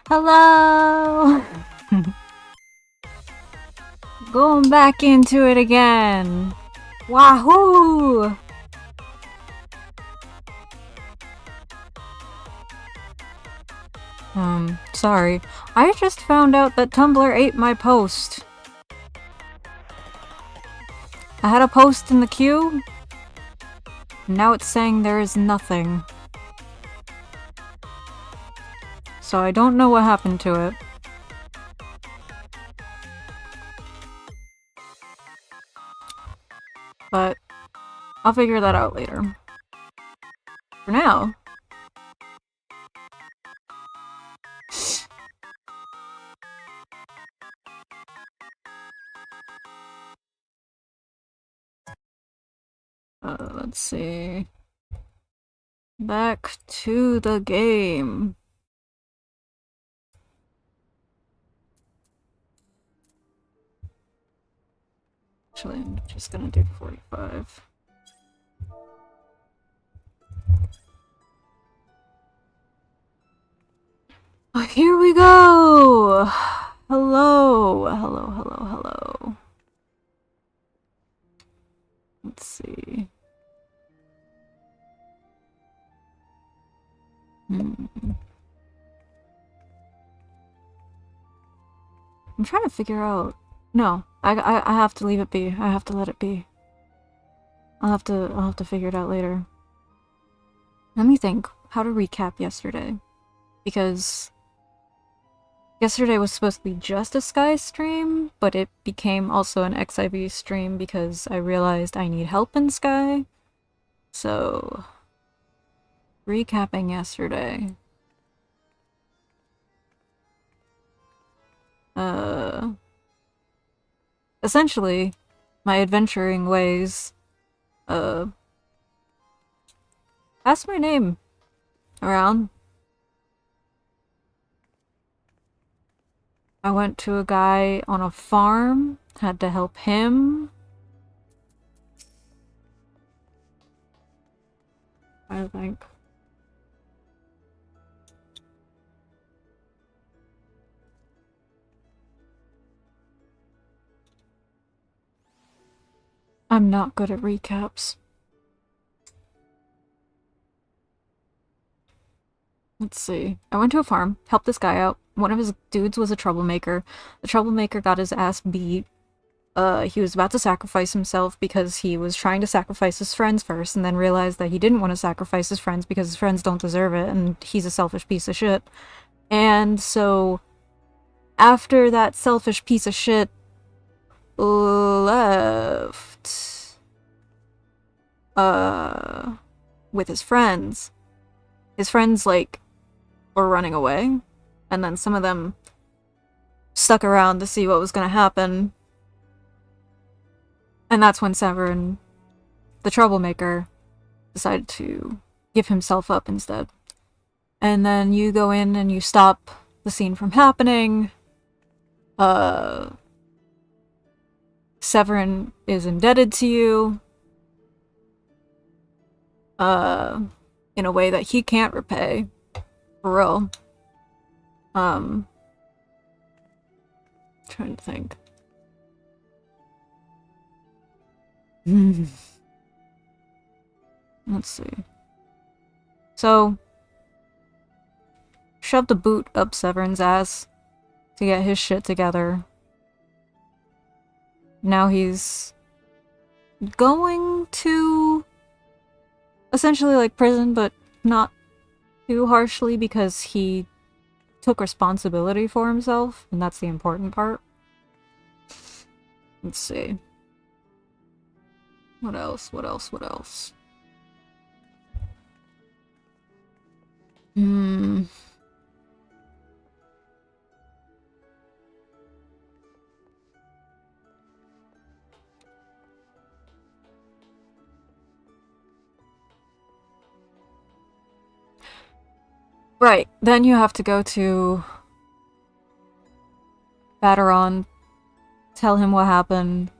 Hello! Going back into it again. Wahoo! Sorry. I just found out that Tumblr ate my post. I had a post in the queue. Now it's saying there is nothing. So I don't know what happened to it. But I'll figure that out later. For now. Let's see. Back to the game. Actually, I'm just gonna do 45. Oh, here we go! Hello, hello, hello, hello. Let's see. I'm trying to figure out... No, I have to leave it be. I have to let it be. I'll have to figure it out later. Let me think how to recap yesterday. Because yesterday was supposed to be just a Sky stream, but it became also an XIV stream because I realized I need help in Sky. So, recapping yesterday. Essentially, my adventuring ways, passed my name around. I went to a guy on a farm, had to help him. I think. I'm not good at recaps. Let's see. I went to a farm, helped this guy out. One of his dudes was a troublemaker. The troublemaker got his ass beat. He was about to sacrifice himself because he was trying to sacrifice his friends first and then realized that he didn't want to sacrifice his friends because his friends don't deserve it and he's a selfish piece of shit. And so, after that selfish piece of shit left, with his friends, like, were running away, and then some of them stuck around to see what was gonna happen. And that's when Severin, the troublemaker, decided to give himself up instead. And then you go in and you stop the scene from happening. Severin is indebted to you. In a way that he can't repay. For real. Trying to think. Let's see. So, shoved a boot up Severin's ass to get his shit together. Now he's going to essentially like prison, but not too harshly because he took responsibility for himself, and that's the important part. Let's see. What else? Right, then you have to go to Bateron, tell him what happened,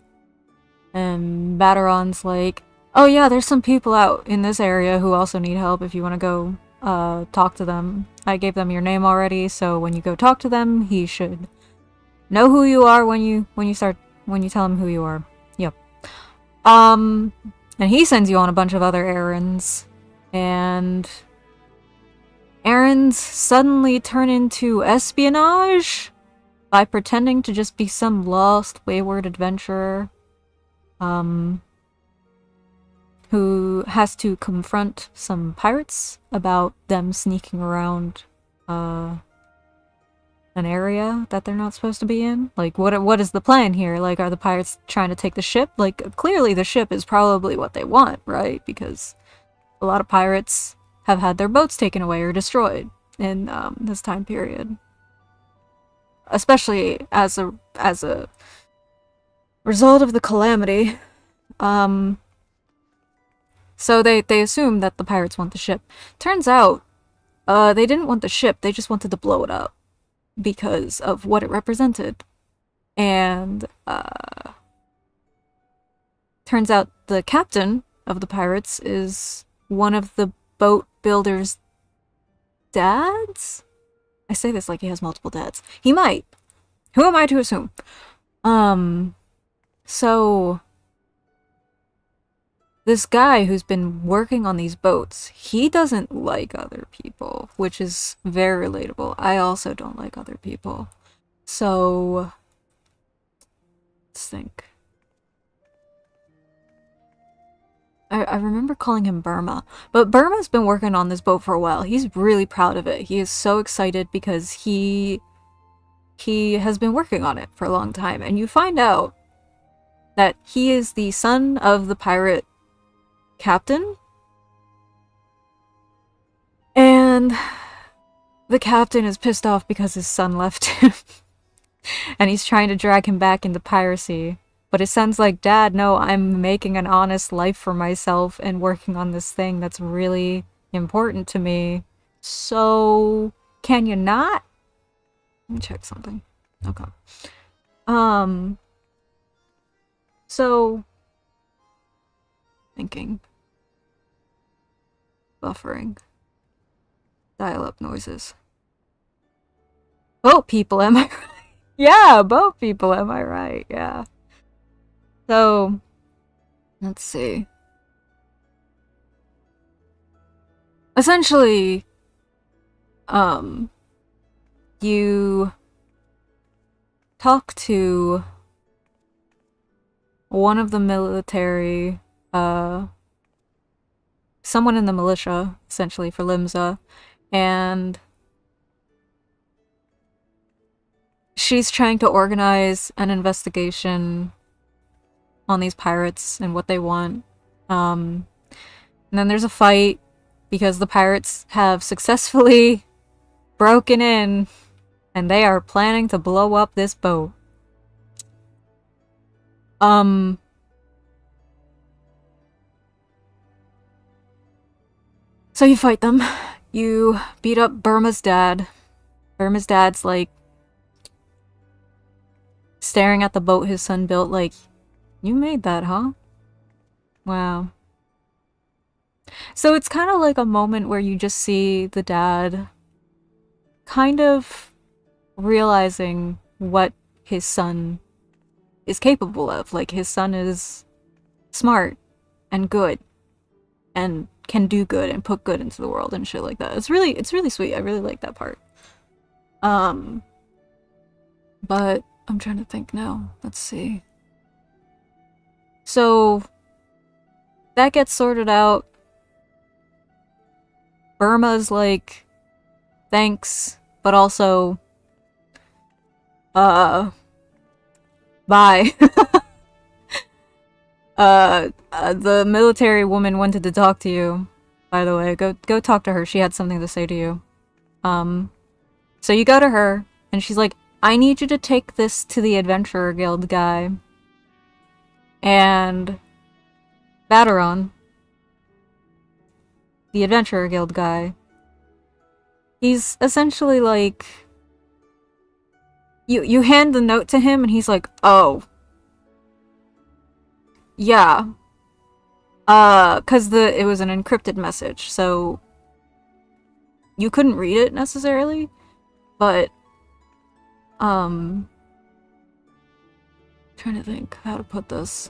and Bateron's like, oh yeah, there's some people out in this area who also need help if you want to go talk to them. I gave them your name already, so when you go talk to them, he should know who you are when you tell him who you are. Yep. And he sends you on a bunch of other errands, and errands suddenly turn into espionage by pretending to just be some lost, wayward adventurer who has to confront some pirates about them sneaking around an area that they're not supposed to be in. Like, what is the plan here? Like, are the pirates trying to take the ship? Like, clearly the ship is probably what they want, right? Because a lot of pirates have had their boats taken away or destroyed in this time period. Especially as a result of the calamity. So they assume that the pirates want the ship. Turns out, they didn't want the ship, they just wanted to blow it up because of what it represented. And turns out the captain of the pirates is one of the boat builder's dads? I say this like he has multiple dads. He might. Who am I to assume? So this guy who's been working on these boats, he doesn't like other people, which is very relatable. I also don't like other people. So let's think. I remember calling him Burma, but Burma's been working on this boat for a while. He's really proud of it. He is so excited because he has been working on it for a long time, and you find out that he is the son of the pirate captain, and the captain is pissed off because his son left him, and he's trying to drag him back into piracy. But his son's like, Dad, no, I'm making an honest life for myself and working on this thing that's really important to me. So, can you not? Let me check something. Okay. So, thinking. Buffering. Dial-up noises. Boat people, am I right? Yeah, boat people, am I right? Yeah. So, let's see. Essentially, you talk to one of the military, someone in the militia, essentially, for Limsa, and she's trying to organize an investigation on these pirates and what they want. And then there's a fight because the pirates have successfully broken in and they are planning to blow up this boat. So you fight them. You beat up Burma's dad. Burma's dad's like staring at the boat his son built like, you made that, huh? Wow. So it's kind of like a moment where you just see the dad kind of realizing what his son is capable of. Like, his son is smart and good and can do good and put good into the world and shit like that. It's really sweet. I really like that part. But I'm trying to think now. Let's see. So that gets sorted out. Burma's like, thanks, but also, bye. The military woman wanted to talk to you, by the way. Go talk to her. She had something to say to you. So you go to her, and she's like, I need you to take this to the Adventurer Guild guy. And Bateron, the Adventurer Guild guy, he's essentially like, you hand the note to him and he's like, oh, yeah, cause it was an encrypted message, so you couldn't read it necessarily, but trying to think how to put this.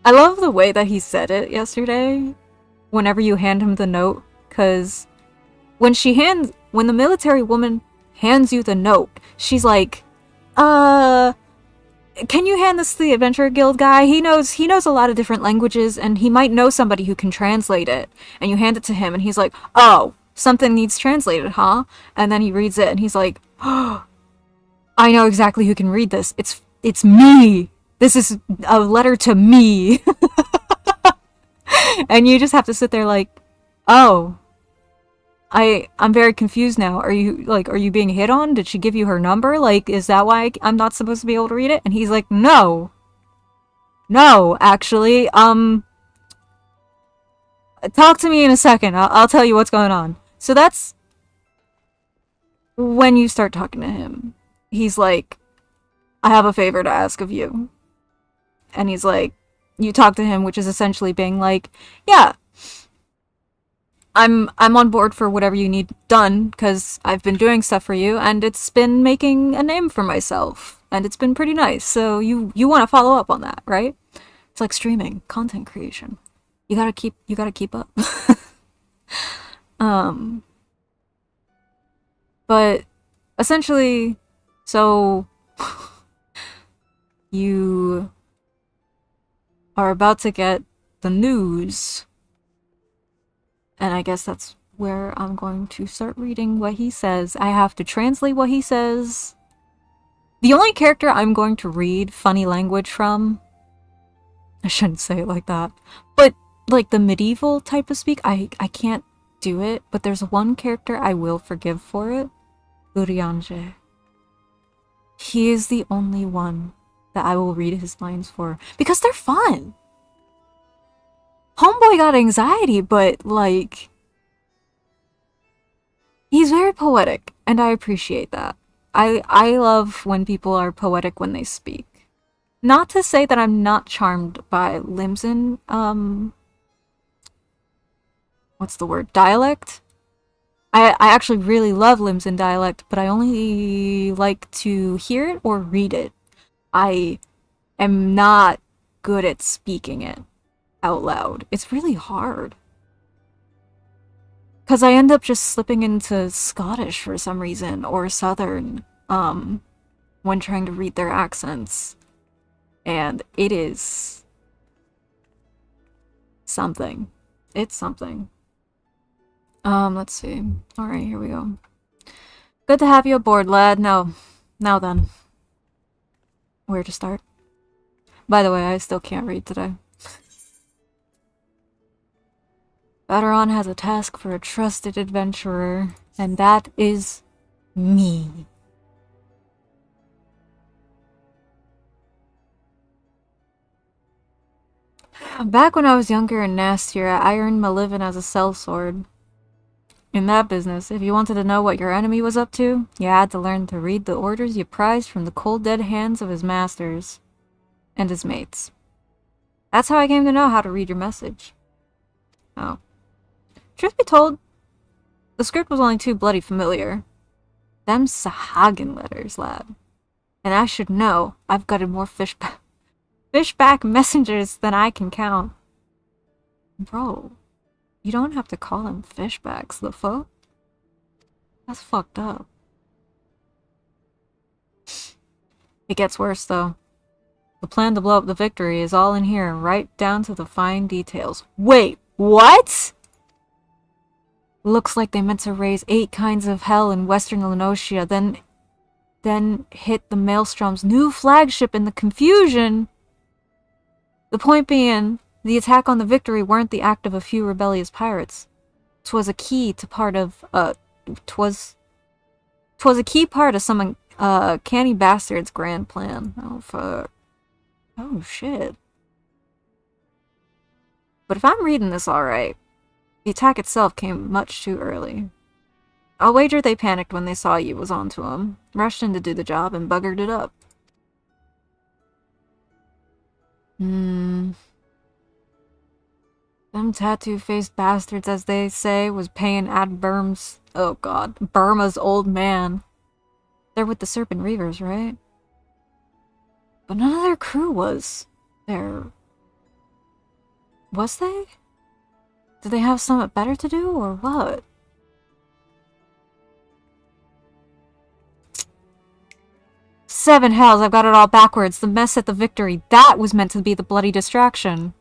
I love the way that he said it yesterday whenever you hand him the note, because when the military woman hands you the note, she's like, can you hand this to the Adventurer Guild guy? He knows a lot of different languages and he might know somebody who can translate it. And you hand it to him and he's like, oh, something needs translated, huh? And then he reads it and he's like, oh, I know exactly who can read this. It's me. This is a letter to me. And you just have to sit there like, oh, I'm very confused now. Are you being hit on? Did she give you her number? Like, is that why I'm not supposed to be able to read it? And he's like, no, actually, talk to me in a second. I'll tell you what's going on. So that's when you start talking to him. He's like, I have a favor to ask of you. And he's like, you talk to him, which is essentially being like, yeah, I'm on board for whatever you need done, because I've been doing stuff for you, and it's been making a name for myself, and it's been pretty nice, so you want to follow up on that, right? It's like streaming, content creation. You gotta keep up. But essentially, so you are about to get the news, and I guess that's where I'm going to start reading what he says. I have to translate what he says. The only character I'm going to read funny language from, I shouldn't say it like that, but like the medieval type of speak, I can't do it, but there's one character I will forgive for it. Urianger. He is the only one that I will read his lines for, because they're fun. Homeboy got anxiety, but like, he's very poetic, and I appreciate that. I love when people are poetic when they speak. Not to say that I'm not charmed by Limson, what's the word? Dialect? I actually really love Limson dialect, but I only like to hear it or read it. I am not good at speaking it out loud. It's really hard. Because I end up just slipping into Scottish for some reason, or Southern, when trying to read their accents. And it is something. It's something. Let's see. Alright, here we go. Good to have you aboard, lad. Now then. Where to start? By the way, I still can't read today. Bateron has a task for a trusted adventurer, and that is me. Back when I was younger and nastier, I earned my living as a sellsword. In that business, if you wanted to know what your enemy was up to, you had to learn to read the orders you prized from the cold dead hands of his masters and his mates. That's how I came to know how to read your message. Oh. Truth be told, the script was only too bloody familiar. Them Sahagin letters, lad. And I should know, I've gutted more fishback messengers than I can count. Bro, you don't have to call them fishbacks, the fuck? That's fucked up. It gets worse, though. The plan to blow up the Victory is all in here, right down to the fine details. Wait, what?! Looks like they meant to raise 8 kinds of hell in western Lenocia, then hit the Maelstrom's new flagship in the confusion. The point being, the attack on the Victory weren't the act of a few rebellious pirates. 'Twas a key part of some canny bastard's grand plan. Oh fuck. Oh shit. But if I'm reading this alright, the attack itself came much too early. I'll wager they panicked when they saw you was onto them, rushed in to do the job, and buggered it up. Them tattoo-faced bastards, as they say, was paying Burma's old man. They're with the Serpent Reavers, right? But none of their crew was there. Was they? Did they have something better to do, or what? Seven hells, I've got it all backwards. The mess at the Victory, that was meant to be the bloody distraction.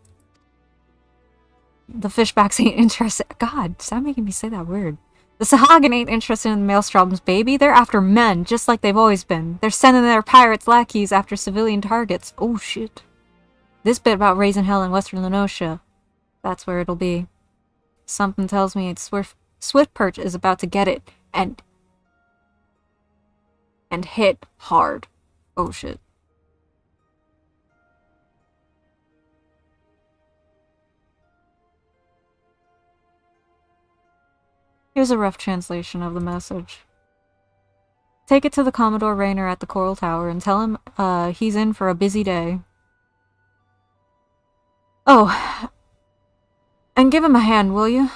The fishbacks ain't interested. God, stop making me say that word. The Sahagin ain't interested in the Maelstroms, baby. They're after men, just like they've always been. They're sending their pirates lackeys after civilian targets. Oh shit. This bit about raising hell in western Lenocia. That's where it'll be. Something tells me it's Swift Perch is about to get it, and hit hard. Oh shit. Here's a rough translation of the message. Take it to the Commodore Raynor at the Coral Tower and tell him he's in for a busy day. Oh, and give him a hand, will you?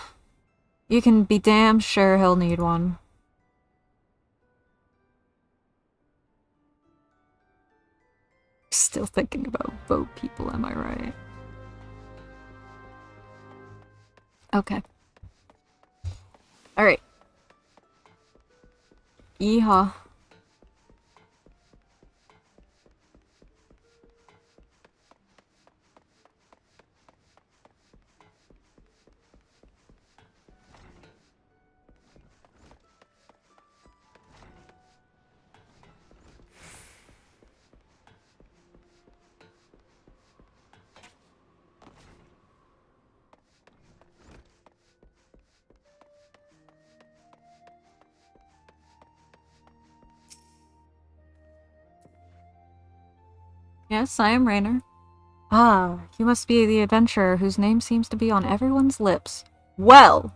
You can be damn sure he'll need one. Still thinking about boat people, am I right? Okay. Alright. Yeehaw. Yes, I am Raynor. Ah, you must be the adventurer whose name seems to be on everyone's lips. Well!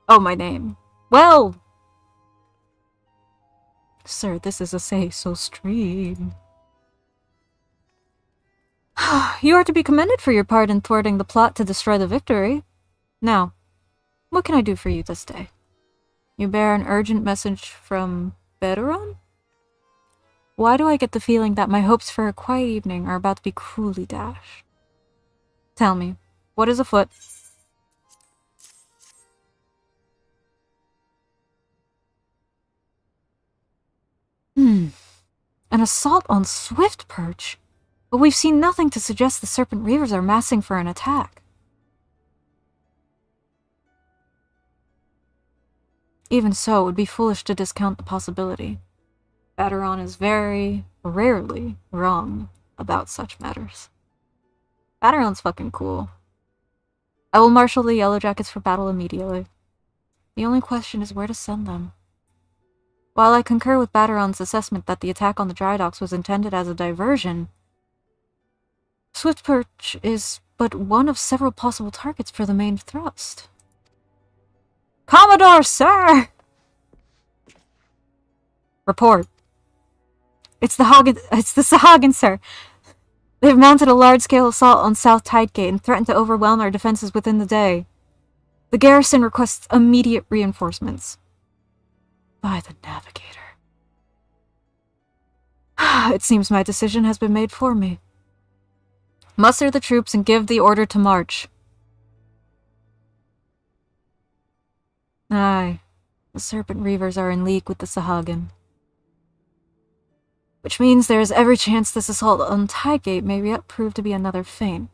Oh, my name. Well! Sir, this is a say-so stream. You are to be commended for your part in thwarting the plot to destroy the victory. Now, what can I do for you this day? You bear an urgent message from Beteron? Why do I get the feeling that my hopes for a quiet evening are about to be cruelly dashed? Tell me, what is afoot? An assault on Swift Perch? But we've seen nothing to suggest the Serpent Reavers are massing for an attack. Even so, it would be foolish to discount the possibility. Beteron is very rarely wrong about such matters. Beteron's fucking cool. I will marshal the Yellow Jackets for battle immediately. The only question is where to send them. While I concur with Beteron's assessment that the attack on the dry docks was intended as a diversion, Swift Perch is but one of several possible targets for the main thrust. Commodore, sir! Report. It's the Sahagin, sir. They've mounted a large-scale assault on South Tidegate and threatened to overwhelm our defenses within the day. The garrison requests immediate reinforcements. By the Navigator. It seems my decision has been made for me. Muster the troops and give the order to march. Aye, the Serpent Reavers are in league with the Sahagin. Which means there is every chance this assault on Tidegate may yet prove to be another feint.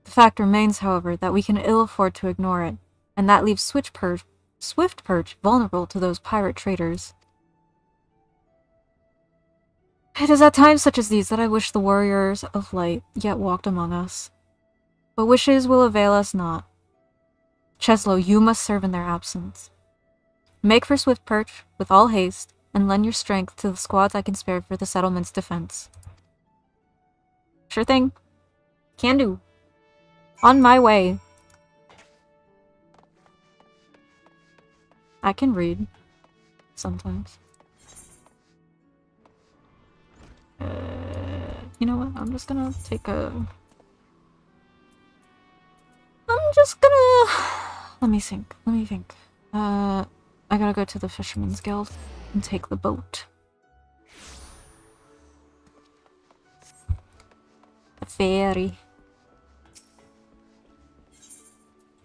The fact remains, however, that we can ill afford to ignore it, and that leaves Swift Perch vulnerable to those pirate traders. It is at times such as these that I wish the warriors of light yet walked among us. But wishes will avail us not. Cheszlo, you must serve in their absence. Make for Swift Perch with all haste, and lend your strength to the squads I can spare for the settlement's defense. Sure thing. Can do. On my way. I can read. Sometimes. You know what? I'm just gonna take a... Let me think. I gotta go to the Fisherman's Guild and take the boat. The ferry.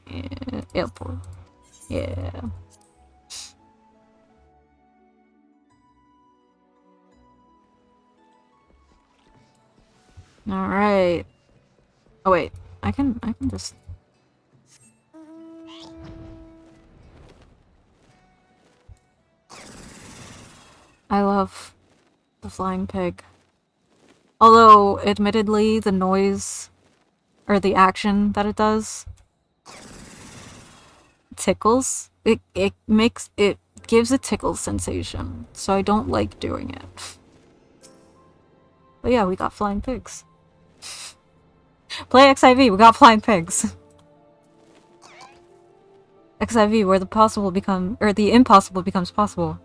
Yeah, airport. Yeah. Alright. Oh wait, I can just... I love the flying pig. Although, admittedly, the noise, or the action that it does, tickles. It gives a tickle sensation, so I don't like doing it. But yeah, we got flying pigs. Play XIV, we got flying pigs. XIV, where the impossible becomes possible.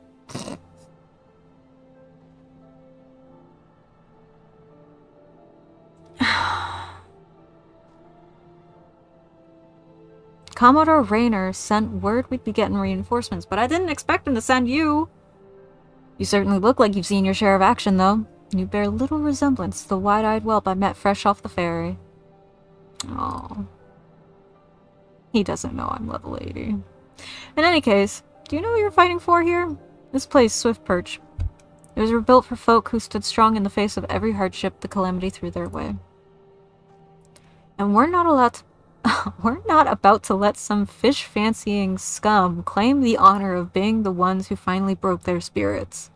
Commodore Raynor sent word we'd be getting reinforcements, but I didn't expect him to send you. You certainly look like you've seen your share of action, though. You bear little resemblance to the wide-eyed whelp I met fresh off the ferry. Oh, he doesn't know I'm level 80. In any case, do you know what you're fighting for here? This place, Swift Perch. It was rebuilt for folk who stood strong in the face of every hardship the calamity threw their way. And we're not about to let some fish-fancying scum claim the honor of being the ones who finally broke their spirits.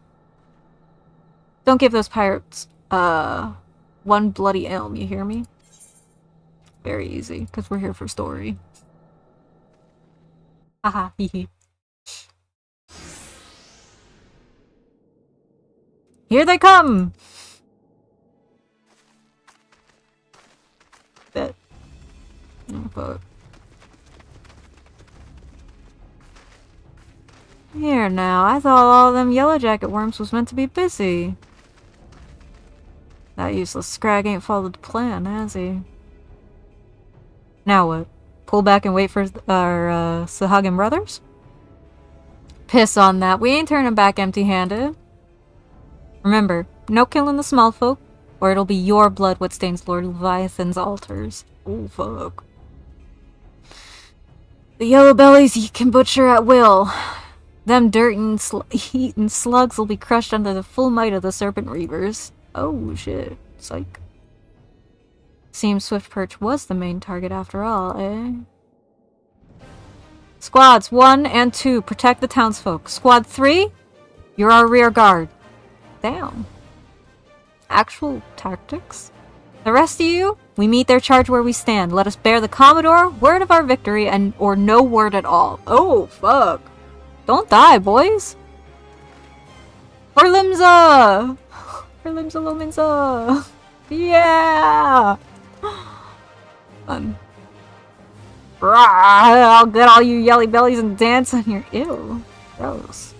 Don't give those pirates, one bloody elm, you hear me? Very easy, because we're here for story. Haha, hehe. Here they come! Bet. Oh, fuck. Here now, I thought all them yellow jacket worms was meant to be busy. That useless scrag ain't followed the plan, has he? Now what? Pull back and wait for our Sahagin brothers? Piss on that, we ain't turning back empty-handed. Remember, no killing the small folk, or it'll be your blood what stains Lord Leviathan's altars. Oh, fuck. The yellow bellies you can butcher at will. Them dirt-eating slugs will be crushed under the full might of the Serpent Reavers. Oh, shit. Psych. Seems Swift Perch was the main target after all, eh? Squads 1 and 2, protect the townsfolk. Squad 3, you're our rear guard. Damn. Actual tactics? The rest of you, we meet their charge where we stand. Let us bear the Commodore, word of our victory, and or no word at all. Oh, fuck. Don't die, boys. Orlimza! Orlimza Lominza! Yeah! I'll get all you yelly bellies and dance on your... Ew. Gross.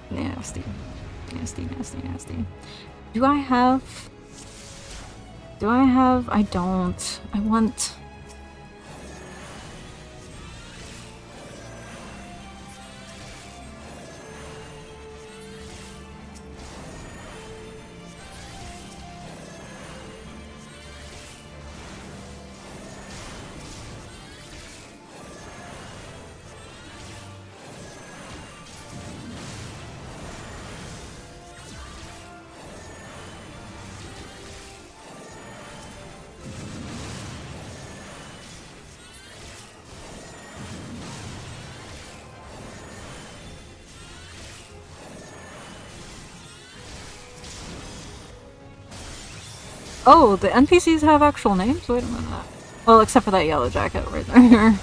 Nasty. Nasty, nasty, nasty. Do I have... I don't. I want... Oh, the NPCs have actual names? Wait a minute. Well, except for that yellow jacket right there.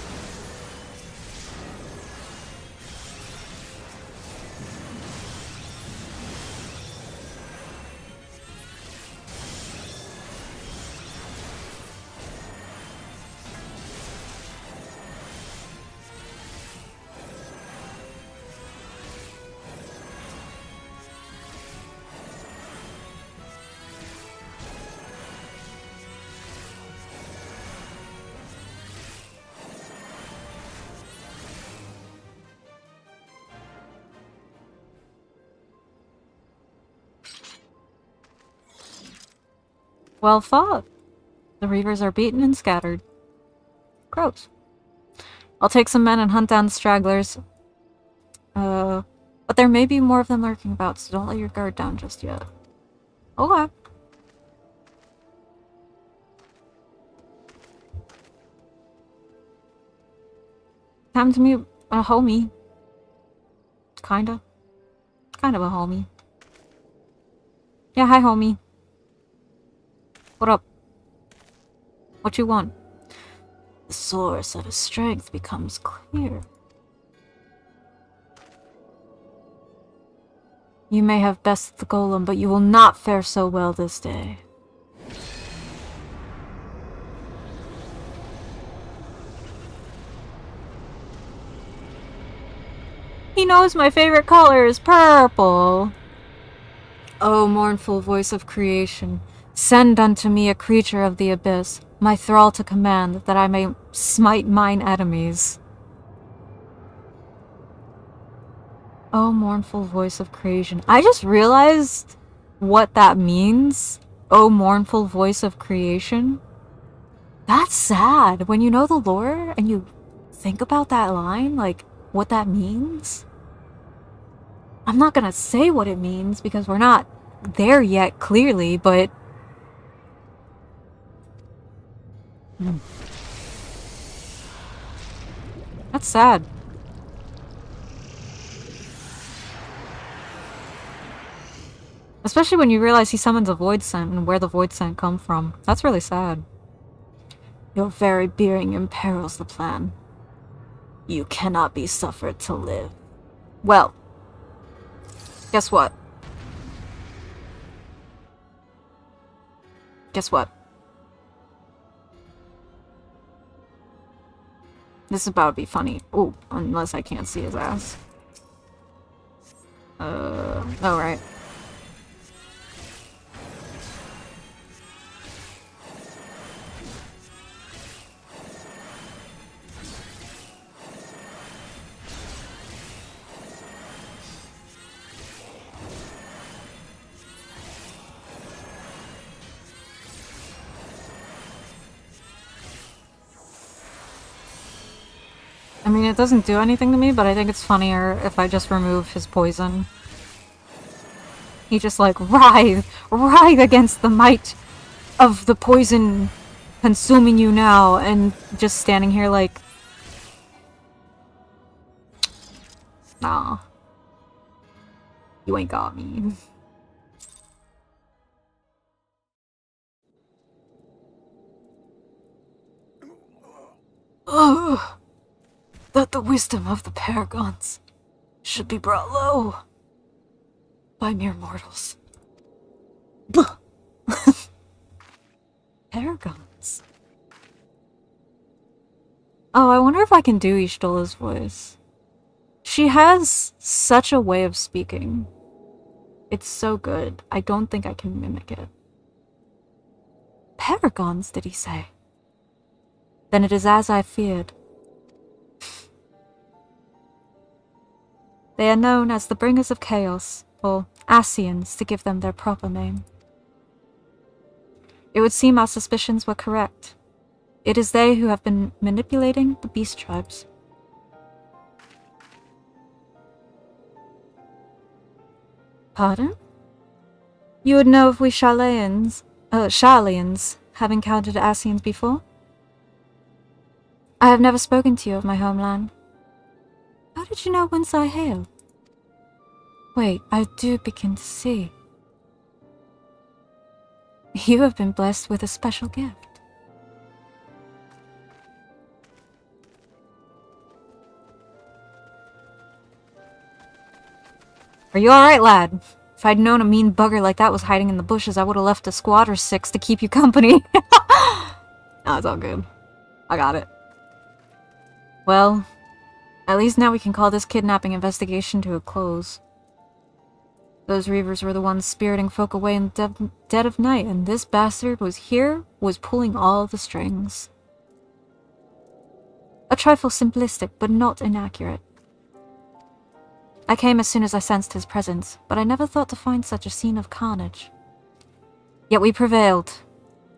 Well fought. The Reavers are beaten and scattered. Gross. I'll take some men and hunt down the stragglers. But there may be more of them lurking about, so don't let your guard down just yet. Okay. Time to meet a homie. Kinda. Kind of a homie. Yeah, hi homie. What up? What you want? The source of his strength becomes clear. You may have bested the golem, but you will not fare so well this day. He knows my favorite color is purple. O mournful voice of creation, send unto me a creature of the abyss, my thrall to command, that I may smite mine enemies. O mournful voice of creation. I just realized what that means. O mournful voice of creation. That's sad. When you know the lore and you think about that line, like, what that means. I'm not gonna say what it means because we're not there yet, clearly, but... That's sad. Especially when you realize he summons a void scent and where the void scent come from. That's really sad. Your very being imperils the plan. You cannot be suffered to live. Well, guess what? Guess what? This is about to be funny. Oh, unless I can't see his ass. Oh, right. I mean, it doesn't do anything to me, but I think it's funnier if I just remove his poison. He just like, writhe against the might of the poison consuming you now, and just standing here like, nah, you ain't got me. Oh, that the wisdom of the paragons should be brought low by mere mortals. Paragons. Oh, I wonder if I can do Ishtola's voice. She has such a way of speaking. It's so good. I don't think I can mimic it. Paragons, did he say? Then it is as I feared. They are known as the Bringers of Chaos, or Asians, to give them their proper name. It would seem our suspicions were correct. It is they who have been manipulating the beast tribes. Pardon? You would know if we Sharlayans have encountered Asians before? I have never spoken to you of my homeland. How did you know whence I hail? Wait, I do begin to see. You have been blessed with a special gift. Are you alright, lad? If I'd known a mean bugger like that was hiding in the bushes, I would have left a squad or 6 to keep you company. No, it's all good. I got it. Well, at least now we can call this kidnapping investigation to a close. Those reavers were the ones spiriting folk away in the dead of night, and this bastard was pulling all the strings. A trifle simplistic, but not inaccurate. I came as soon as I sensed his presence, but I never thought to find such a scene of carnage. Yet we prevailed,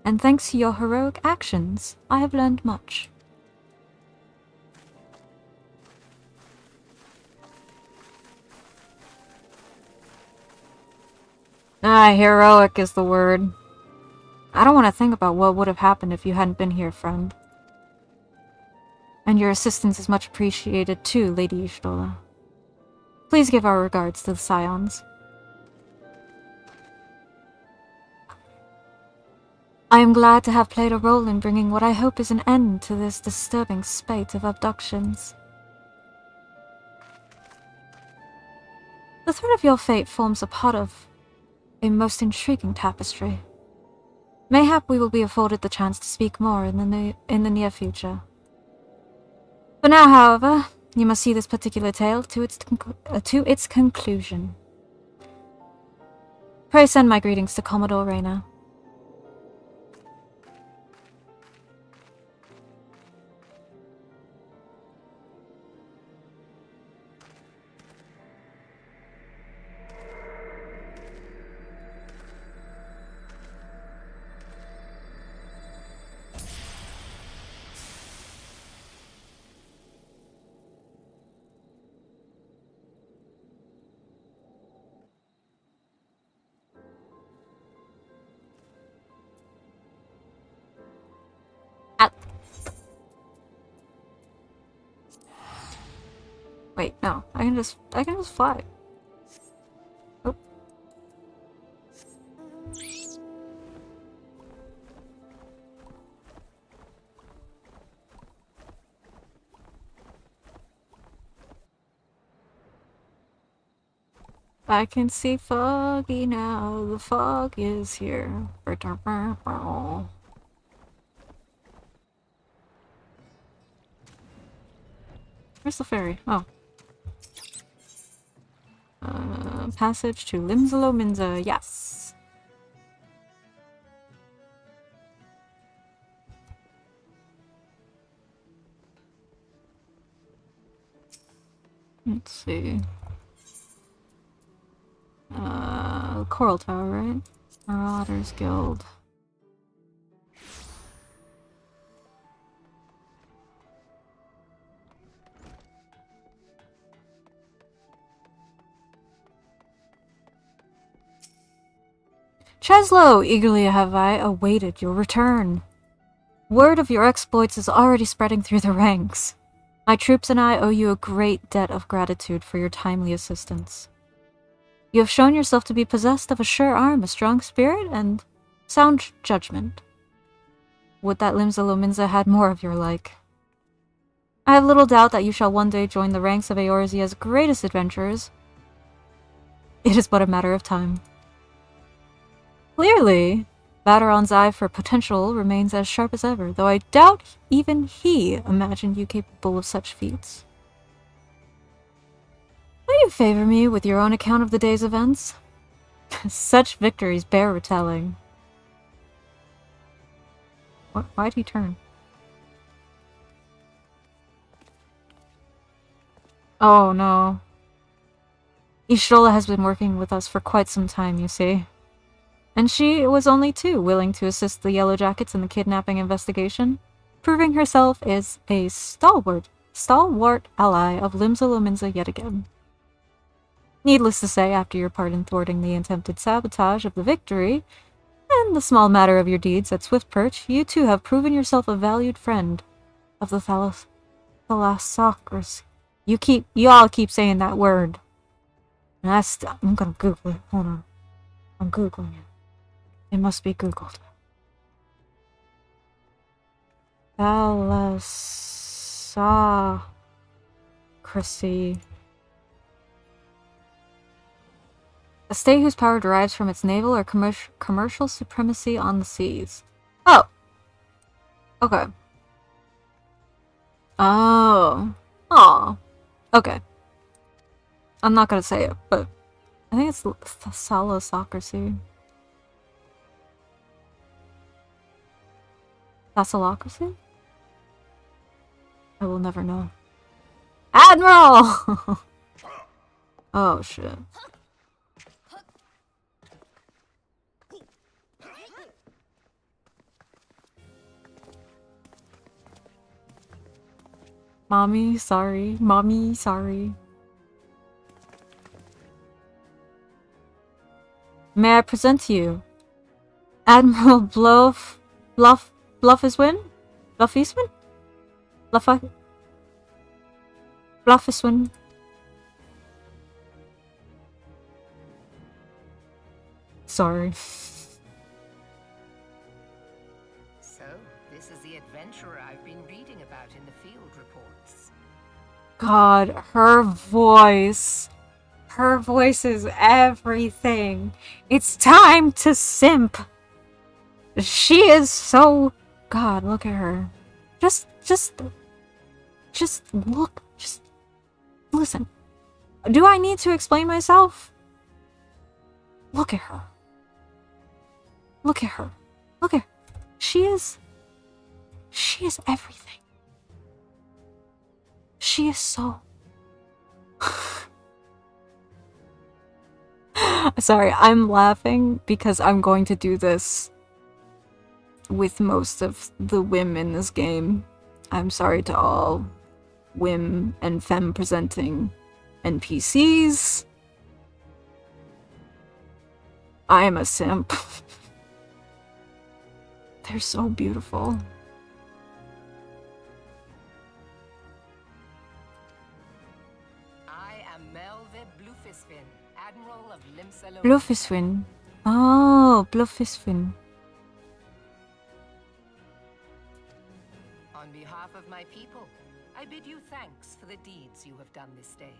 and thanks to your heroic actions, I have learned much. Ah, heroic is the word. I don't want to think about what would have happened if you hadn't been here, friend. And your assistance is much appreciated too, Lady Y'shtola. Please give our regards to the Scions. I am glad to have played a role in bringing what I hope is an end to this disturbing spate of abductions. The thread of your fate forms a part of a most intriguing tapestry. Mayhap we will be afforded the chance to speak more in the near future. For now, however, you must see this particular tale to its conclusion. Pray send my greetings to Commodore Reyna. Wait, no. I can just fly. Oh. I can see Foggy now. The fog is here. Where's the ferry? Oh. Passage to Limsalominza. Yes. Let's see. Coral Tower, right? Marauders Guild. Cheszlo! Eagerly have I awaited your return. Word of your exploits is already spreading through the ranks. My troops and I owe you a great debt of gratitude for your timely assistance. You have shown yourself to be possessed of a sure arm, a strong spirit, and sound judgment. Would that Limsalominza had more of your like. I have little doubt that you shall one day join the ranks of Eorzea's greatest adventurers. It is but a matter of time. Clearly, Baderon's eye for potential remains as sharp as ever, though I doubt even he imagined you capable of such feats. Will you favor me with your own account of the day's events? Such victories bear retelling. What? Why'd he turn? Oh no. Ishtola has been working with us for quite some time, you see. And she was only too willing to assist the Yellow Jackets in the kidnapping investigation, proving herself as a stalwart ally of Limsalominza yet again. Needless to say, after your part in thwarting the attempted sabotage of the victory, and the small matter of your deeds at Swift Perch, you too have proven yourself a valued friend of the Thalassocracy. You all keep saying that word. And I'm gonna Google it. Hold on. I'm Googling it. It must be Googled. Thalassocracy. A state whose power derives from its naval or commercial supremacy on the seas. Oh! Okay. Oh. Aw. Okay. I'm not gonna say it, but I think it's Thalassocracy. Thalassocracy? I will never know. Admiral! Oh shit. Mommy, sorry. Mommy, sorry. May I present to you Admiral Bluffiswin? Bluffiswin? Sorry. So, this is the adventurer I've been reading about in the field reports. God, her voice. Her voice is everything. It's time to simp. She is so... God, look at her. Just look. Just listen. Do I need to explain myself? Look at her. Look at her. Look at her. She is everything. She is so... Sorry, I'm laughing because I'm going to do this with most of the women in this game. I'm sorry to all whim and femme presenting NPCs. I am a simp. They're so beautiful. Bluffiswin. Oh, Bluffiswin. On behalf of my people, I bid you thanks for the deeds you have done this day.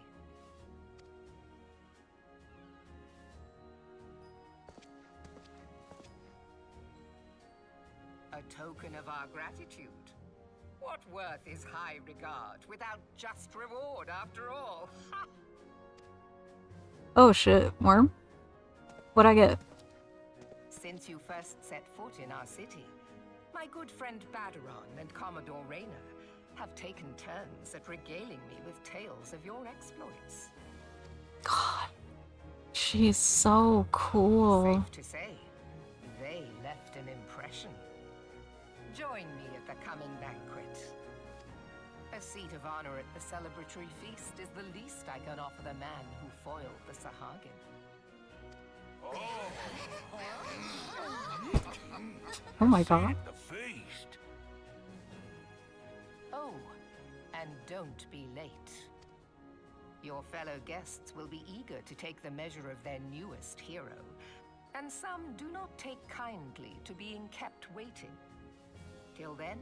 A token of our gratitude. What worth is high regard without just reward after all? Oh shit, worm? What'd I get? Since you first set foot in our city, my good friend Baderon and Commodore Rayner have taken turns at regaling me with tales of your exploits. God, she's so cool. Safe to say, they left an impression. Join me at the coming banquet. A seat of honor at the celebratory feast is the least I can offer the man who foiled the Sahagin. Oh my god. The feast. Oh, and don't be late. Your fellow guests will be eager to take the measure of their newest hero, and some do not take kindly to being kept waiting. Till then,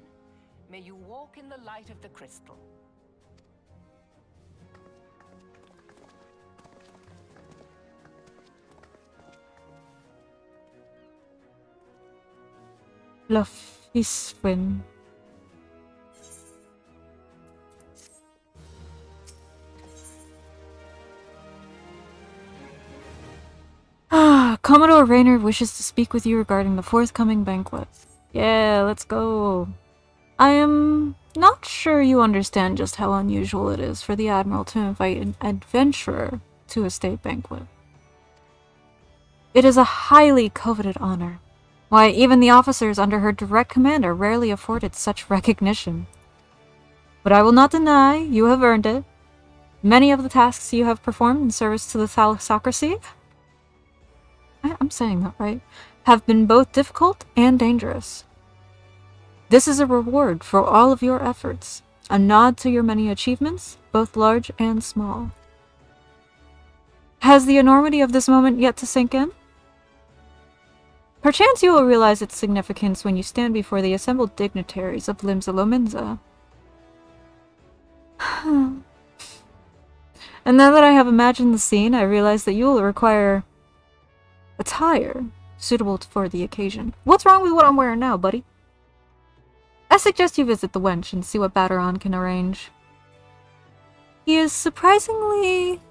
may you walk in the light of the crystal. Loft is win. Commodore Rayner wishes to speak with you regarding the forthcoming banquet. Yeah, let's go. I am not sure you understand just how unusual it is for the Admiral to invite an adventurer to a state banquet. It is a highly coveted honor. Why, even the officers under her direct command are rarely afforded such recognition. But I will not deny you have earned it. Many of the tasks you have performed in service to the thalassocracy, I'm saying that right, have been both difficult and dangerous. This is a reward for all of your efforts, a nod to your many achievements, both large and small. Has the enormity of this moment yet to sink in? Perchance you will realize its significance when you stand before the assembled dignitaries of Limsa Lominsa. And now that I have imagined the scene, I realize that you will require attire suitable for the occasion. What's wrong with what I'm wearing now, buddy? I suggest you visit the wench and see what Baderon can arrange. He is surprisingly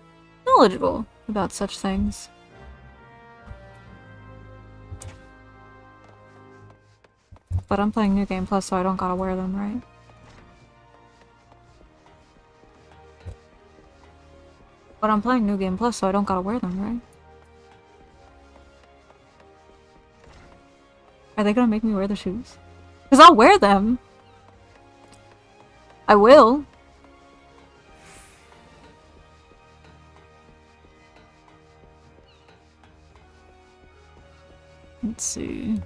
knowledgeable about such things. But I'm playing New Game Plus, so I don't gotta wear them, right? But I'm playing New Game Plus, so I don't gotta wear them, right? Are they gonna make me wear the shoes? Because I'll wear them! I will! Let's see...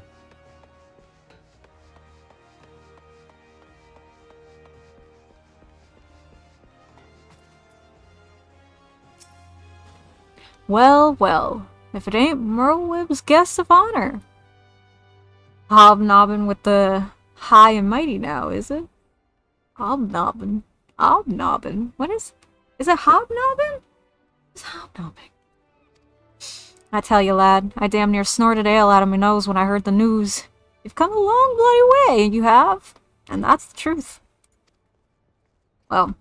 Well, well, if it ain't Merlewib's guest of honor. Hobnobbing with the high and mighty now, is it? Hobnobbing. Hobnobbing. What is it hobnobbing? It's hobnobbing. I tell you, lad, I damn near snorted ale out of my nose when I heard the news. You've come a long bloody way, you have. And that's the truth. Well,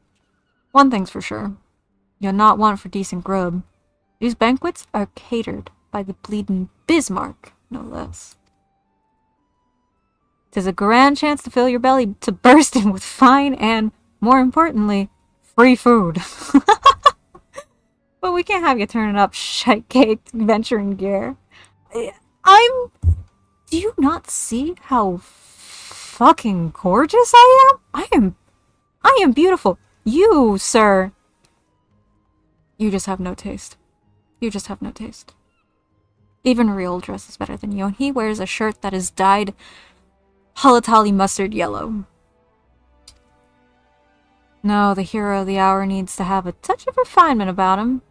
one thing's for sure. You're not one for decent grub. These banquets are catered by the bleedin' Bismarck, no less. 'Tis a grand chance to fill your belly to bursting with fine and, more importantly, free food. But we can't have you turning up shite-caked adventuring gear. Do you not see how fucking gorgeous I am? I am beautiful. You, sir. You just have no taste. You just have no taste. Even Real dresses better than you, and he wears a shirt that is dyed Halatali mustard yellow. No, the hero of the hour needs to have a touch of refinement about him.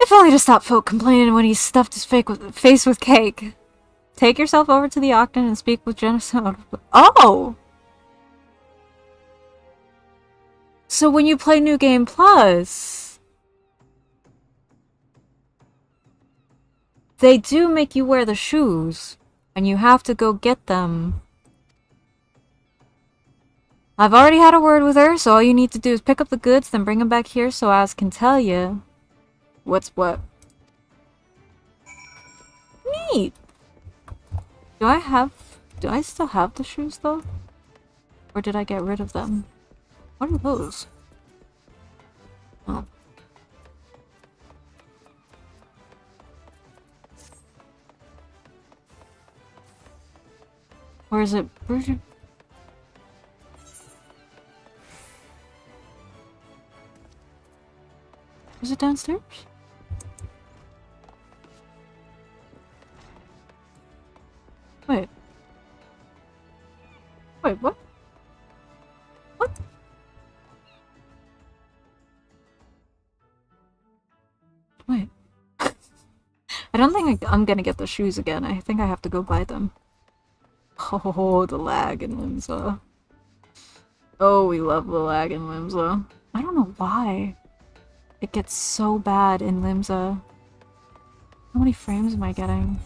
If only to stop folk complaining when he stuffed his face with cake. Take yourself over to the Octon and speak with Genocide. Oh! So when you play New Game Plus... they do make you wear the shoes, and you have to go get them I've already had a word with her, so all you need to do is pick up the goods, then bring them back here so Az can tell you what's what. Neat! Do I still have the shoes, though? Or did I get rid of them? What are those? Oh. Or is it... Where's your... Is it downstairs? Wait. Wait, what? What? Wait. I don't think I'm gonna get the shoes again. I think I have to go buy them. Oh, the lag in Limsa. Oh, we love the lag in Limsa. I don't know why. It gets so bad in Limsa. How many frames am I getting?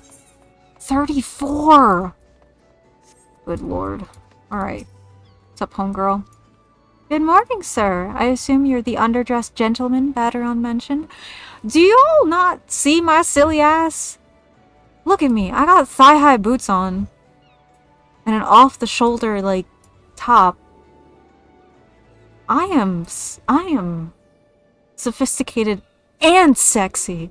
34! Good lord. Alright. What's up, homegirl? Good morning, sir. I assume you're the underdressed gentleman Baderon mentioned. Do you all not see my silly ass? Look at me. I got thigh-high boots on. And an off-the-shoulder, like, top. I am sophisticated and sexy.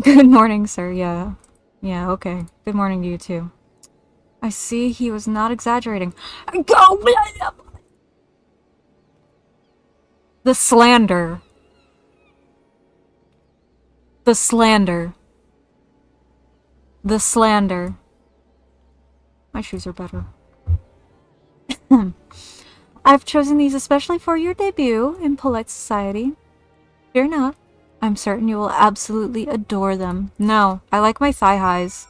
Good morning, sir. Yeah. Yeah, okay. Good morning to you, too. I see he was not exaggerating. Go! The slander. The slander. The slander. My shoes are better. I've chosen these especially for your debut in polite society. Fear not. I'm certain you will absolutely adore them. No, I like my thigh highs.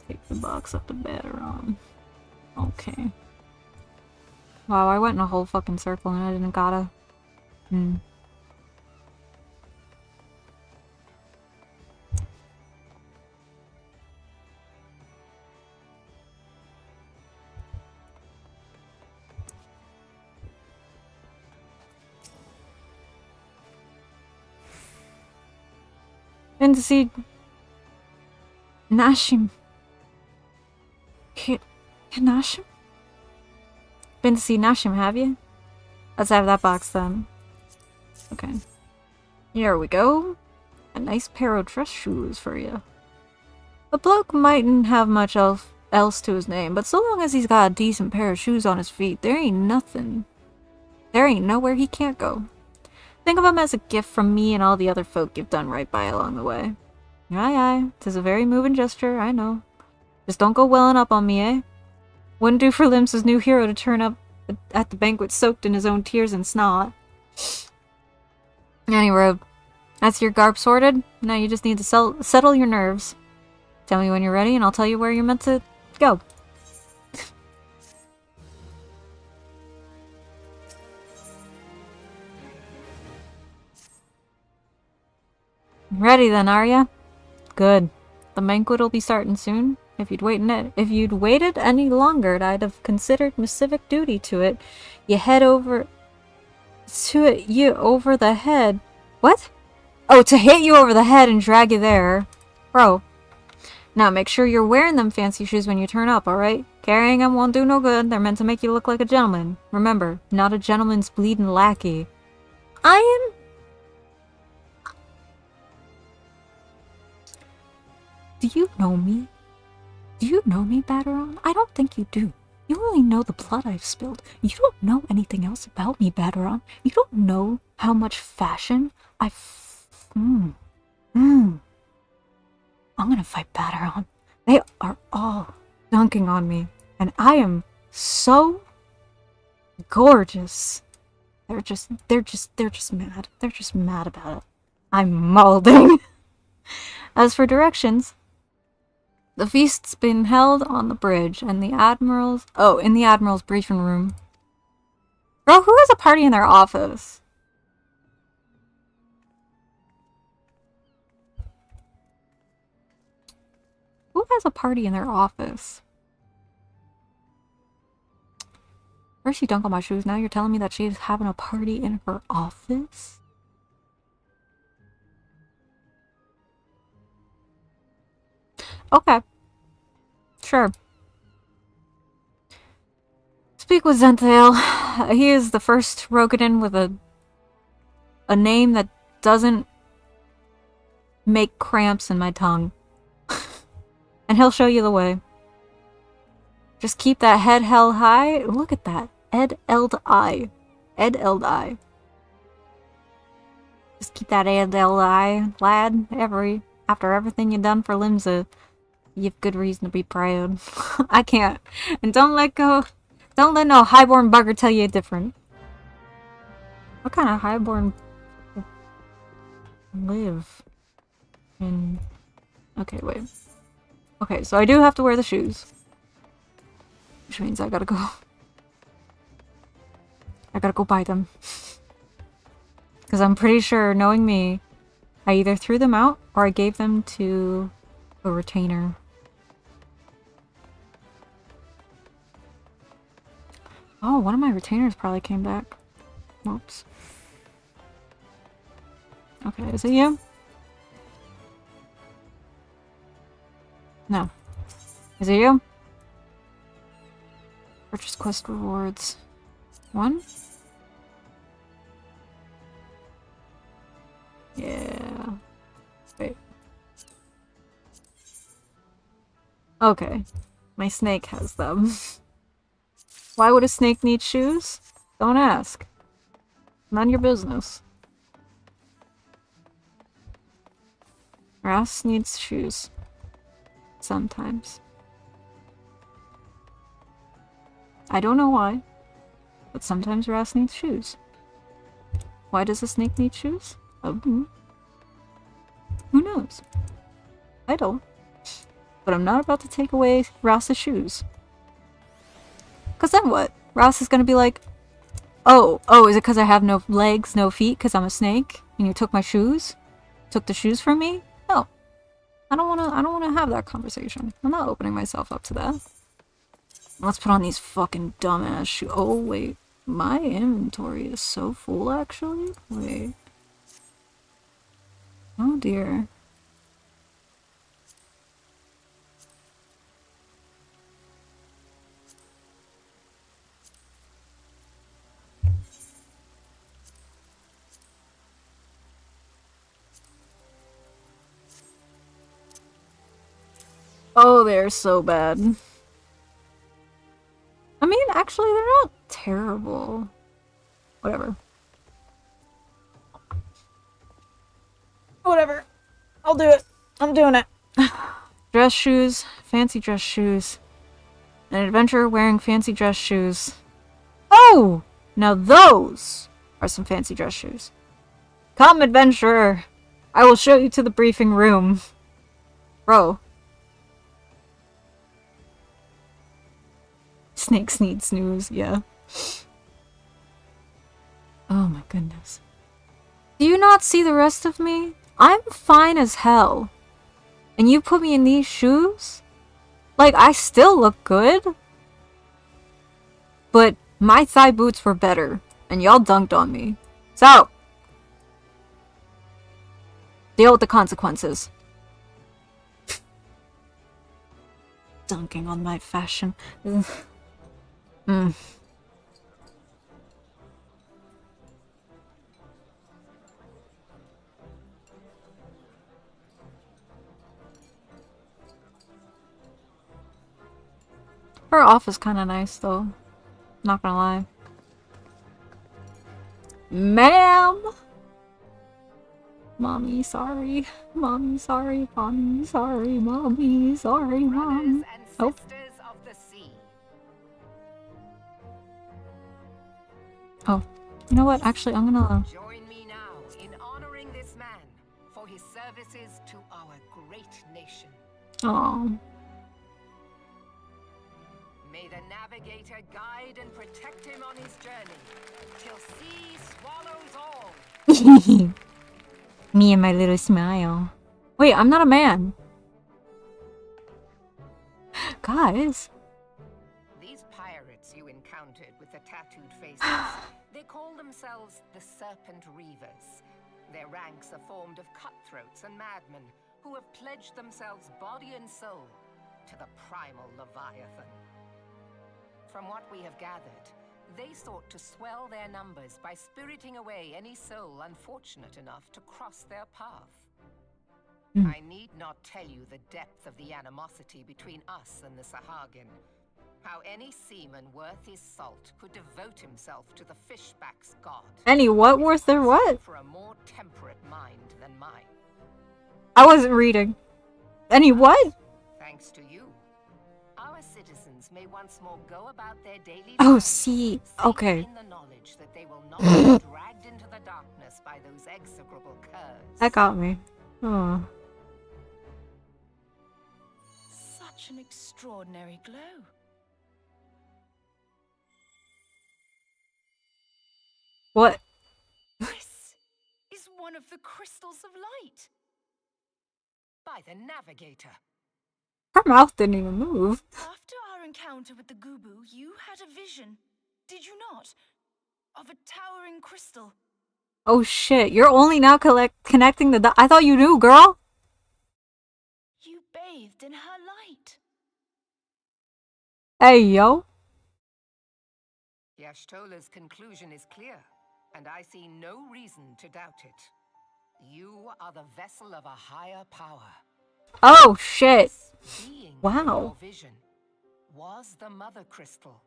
Take the box up to Baderon. Okay. Wow, I went in a whole fucking circle and I didn't gotta. Been to see Nashim. Nashim? Been to see Nashim, have you? Let's have that box then. Okay. Here we go. A nice pair of dress shoes for you. A bloke mightn't have much else to his name, but so long as he's got a decent pair of shoes on his feet, there ain't nothing. There ain't nowhere he can't go. Think of him as a gift from me and all the other folk you've done right by along the way. Aye, aye. 'Tis a very moving gesture, I know. Just don't go welling up on me, eh? Wouldn't do for Limsa's new hero to turn up at the banquet soaked in his own tears and snot. Anyway, that's your garb sorted. Now you just need to settle your nerves. Tell me when you're ready and I'll tell you where you're meant to go. Ready then, are ya? Good. The banquet will be starting soon. If you'd waited any longer, I'd have considered my civic duty to it. You head over to it you over the head. What? Oh, to hit you over the head and drag you there. Bro. Now make sure you're wearing them fancy shoes when you turn up, alright? Carrying them won't do no good. They're meant to make you look like a gentleman. Remember, not a gentleman's bleeding lackey. I am... Do you know me? Do you know me, Baderon? I don't think you do. You only know the blood I've spilled. You don't know anything else about me, Baderon. You don't know how much fashion I'm gonna fight Baderon. They are all dunking on me. And I am so gorgeous. They're just mad. They're just mad about it. I'm molding. As for directions, the feast's been held on the bridge and in the Admiral's briefing room. Bro, who has a party in their office? Who has a party in their office? First she dunked on my shoes, now you're telling me that she's having a party in her office? Okay. Sure. Speak with Zenthale. He is the first Rokugan with a name that doesn't make cramps in my tongue. And he'll show you the way. Just keep that head held high. Look at that. Ed-eld eye. Ed-eld-eye. Just keep that ed-eld eye, lad. After everything you've done for Limsa, you have good reason to be proud. I can't. And don't let no highborn bugger tell you different. What kind of highborn live in... Okay, wait. Okay, so I do have to wear the shoes. Which means I gotta go. I gotta go buy them. Because I'm pretty sure, knowing me, I either threw them out or I gave them to a retainer. Oh, one of my retainers probably came back. Whoops. Okay, is it you? No. Is it you? Purchase quest rewards. 1? Yeah. Wait. Okay. My snake has them. Why would a snake need shoes? Don't ask. None of your business. Rouse needs shoes. Sometimes. I don't know why, but sometimes Rouse needs shoes. Why does a snake need shoes? Who knows? I don't. But I'm not about to take away Rouse's shoes. Cause then what? Rouse is gonna be like, oh, is it cause I have no legs, no feet, cause I'm a snake, and you took my shoes? Took the shoes from me? No. I don't wanna have that conversation. I'm not opening myself up to that. Let's put on these fucking dumbass shoes. Oh, wait. My inventory is so full, actually? Wait. Oh, dear. Oh, they're so bad. I mean, actually, they're not terrible. Whatever. Whatever. I'll do it. I'm doing it. Dress shoes. Fancy dress shoes. An adventurer wearing fancy dress shoes. Oh! Now those are some fancy dress shoes. Come, adventurer. I will show you to the briefing room. Bro. Snakes need snooze, yeah. Oh my goodness. Do you not see the rest of me? I'm fine as hell. And you put me in these shoes? Like, I still look good. But my thigh boots were better. And y'all dunked on me. So, deal with the consequences. Dunking on my fashion. Her office kinda nice though. Not gonna lie. Ma'am! Mommy, sorry. Mommy, sorry. Mommy, sorry. Mommy, sorry, Mom. Oh. Oh, you know what? Actually, I'm gonna... Join me now in honoring this man for his services to our great nation. Oh. May the navigator guide and protect him on his journey, till sea swallows all. Me and my little smile. Wait, I'm not a man. Guys. These pirates you encountered with the tattooed faces, they call themselves the Serpent Reavers. Their ranks are formed of cutthroats and madmen who have pledged themselves body and soul to the primal Leviathan. From what we have gathered, they sought to swell their numbers by spiriting away any soul unfortunate enough to cross their path. I need not tell you the depth of the animosity between us and the Sahagin. How any seaman worth his salt could devote himself to the fishback's god. Any what worth their what? For a more temperate mind than mine. I wasn't reading. Any what? Thanks to you, our citizens may once more go about their daily Oh, lives, see. safe Okay. in the knowledge that they will not be dragged into the darkness by those execrable curs. That got me. Oh. Such an extraordinary glow. What? This is one of the crystals of light. By the navigator. Her mouth didn't even move. After our encounter with the Gubu, you had a vision, did you not? Of a towering crystal. Oh shit, you're only now connecting the I thought you knew, girl. You bathed in her light. Hey, yo. Yashtola's conclusion is clear, and I see no reason to doubt it. You are the vessel of a higher power. Oh shit. This being Wow. in your vision was the Mother Crystal.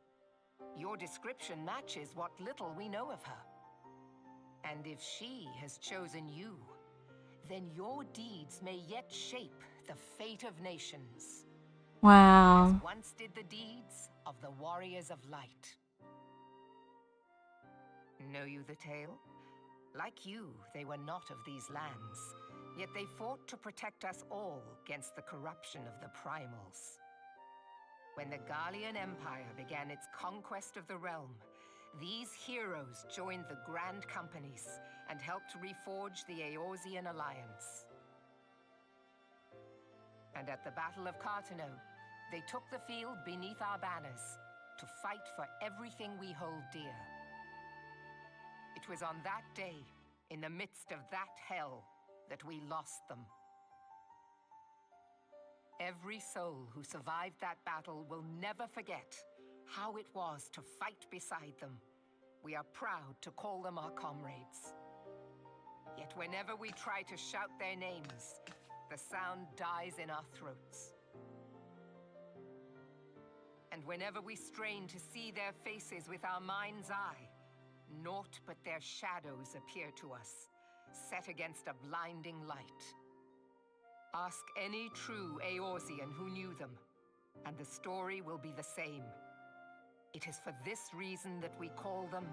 Your description matches what little we know of her. And if she has chosen you, then your deeds may yet shape the fate of nations. Wow. As once did the deeds of the Warriors of Light. Know you the tale? Like you, they were not of these lands, yet they fought to protect us all against the corruption of the primals. When the Gallian Empire began its conquest of the realm, these heroes joined the Grand Companies and helped reforge the Eorzean Alliance. And at the Battle of Cartano, they took the field beneath our banners to fight for everything we hold dear. It was on that day, in the midst of that hell, that we lost them. Every soul who survived that battle will never forget how it was to fight beside them. We are proud to call them our comrades. Yet whenever we try to shout their names, the sound dies in our throats. And whenever we strain to see their faces with our mind's eye, naught but their shadows appear to us, set against a blinding light. Ask any true Eorzean who knew them, and the story will be the same. It is for this reason that we call them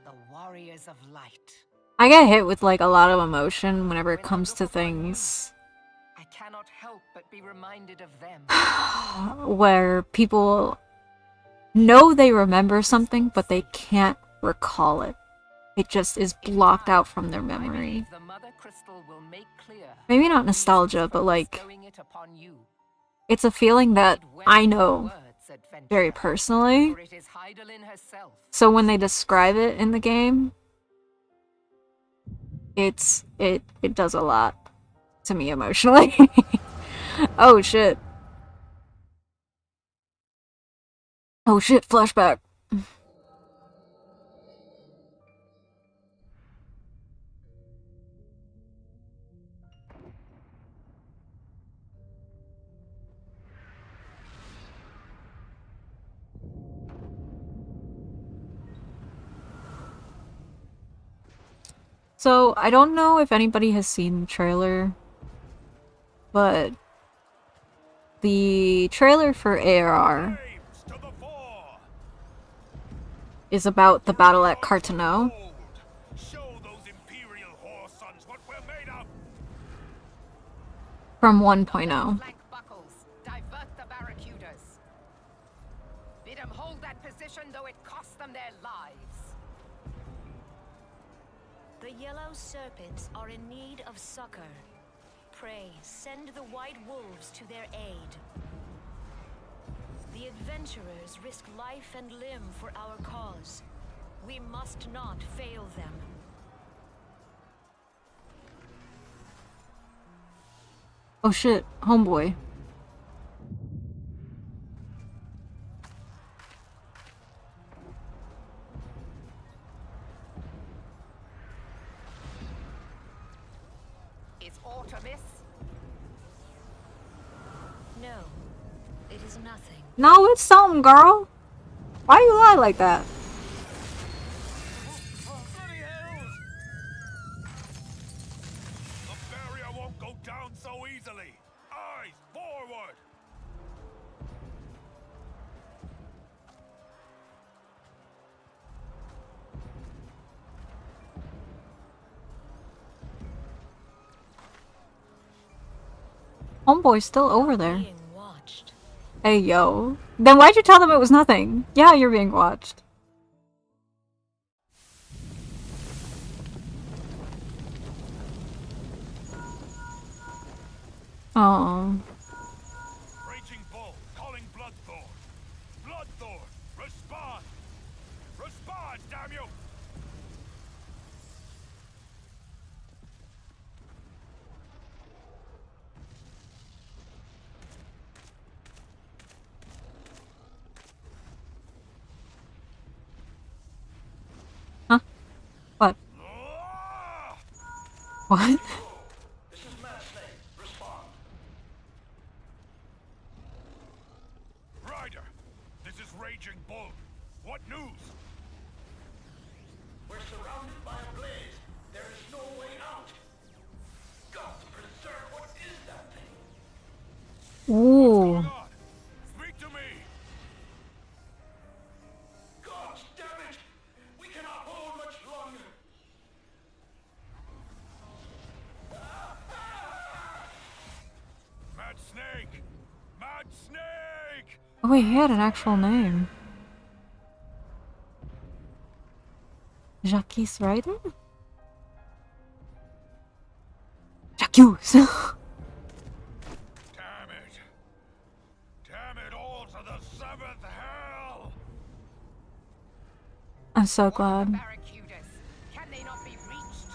the Warriors of Light. I get hit with like a lot of emotion whenever it comes to things I cannot help but be reminded of them. where people know they remember something, but they can't recall it. It just is blocked out from their memory. The Mother Crystal will make clear Maybe not nostalgia, but like, bestowing it upon you. it's a feeling that I know Words, adventurer, very personally. for it is Hydaelyn herself. So when they describe it in the game, it does a lot to me emotionally. Oh shit. Oh shit, flashback. So, I don't know if anybody has seen the trailer, but the trailer for ARR is about the battle at Cartano. Show those imperial whore sons what we're made of. From 1.0. Flank buckles, divert the barracudas. Bid 'em hold that position though it cost them their lives. The yellow serpents are in need of succor. Pray, send the white wolves to their aid. The adventurers risk life and limb for our cause. We must not fail them. Oh shit, homeboy. Is aught amiss? No, it is nothing. No, it's something, girl. Why you lie like that? Bloody hells! The barrier won't go down so easily. Eyes forward! Homeboy's still over there. Being watched. Hey, yo. Then why'd you tell them it was nothing? Yeah, you're being watched. Oh. Raging Bull, calling Bloodthorn. Bloodthorn, respond! Respond, damn you! Huh? What? Ah! What? This is Mad Snake. Respond. Ryder, this is Raging Bull. What news? We're surrounded by a blaze. There is no way out. God preserve, what is that thing? Ooh. What's going on? Speak to me. God damn it! We cannot hold much longer. Mad Snake! Mad Snake! Oh wait, he had an actual name. Jacques Ryder? Jacques! Damn it! Damn it all to the seventh hell! I'm so What of the glad. barracudas? Can they not be reached?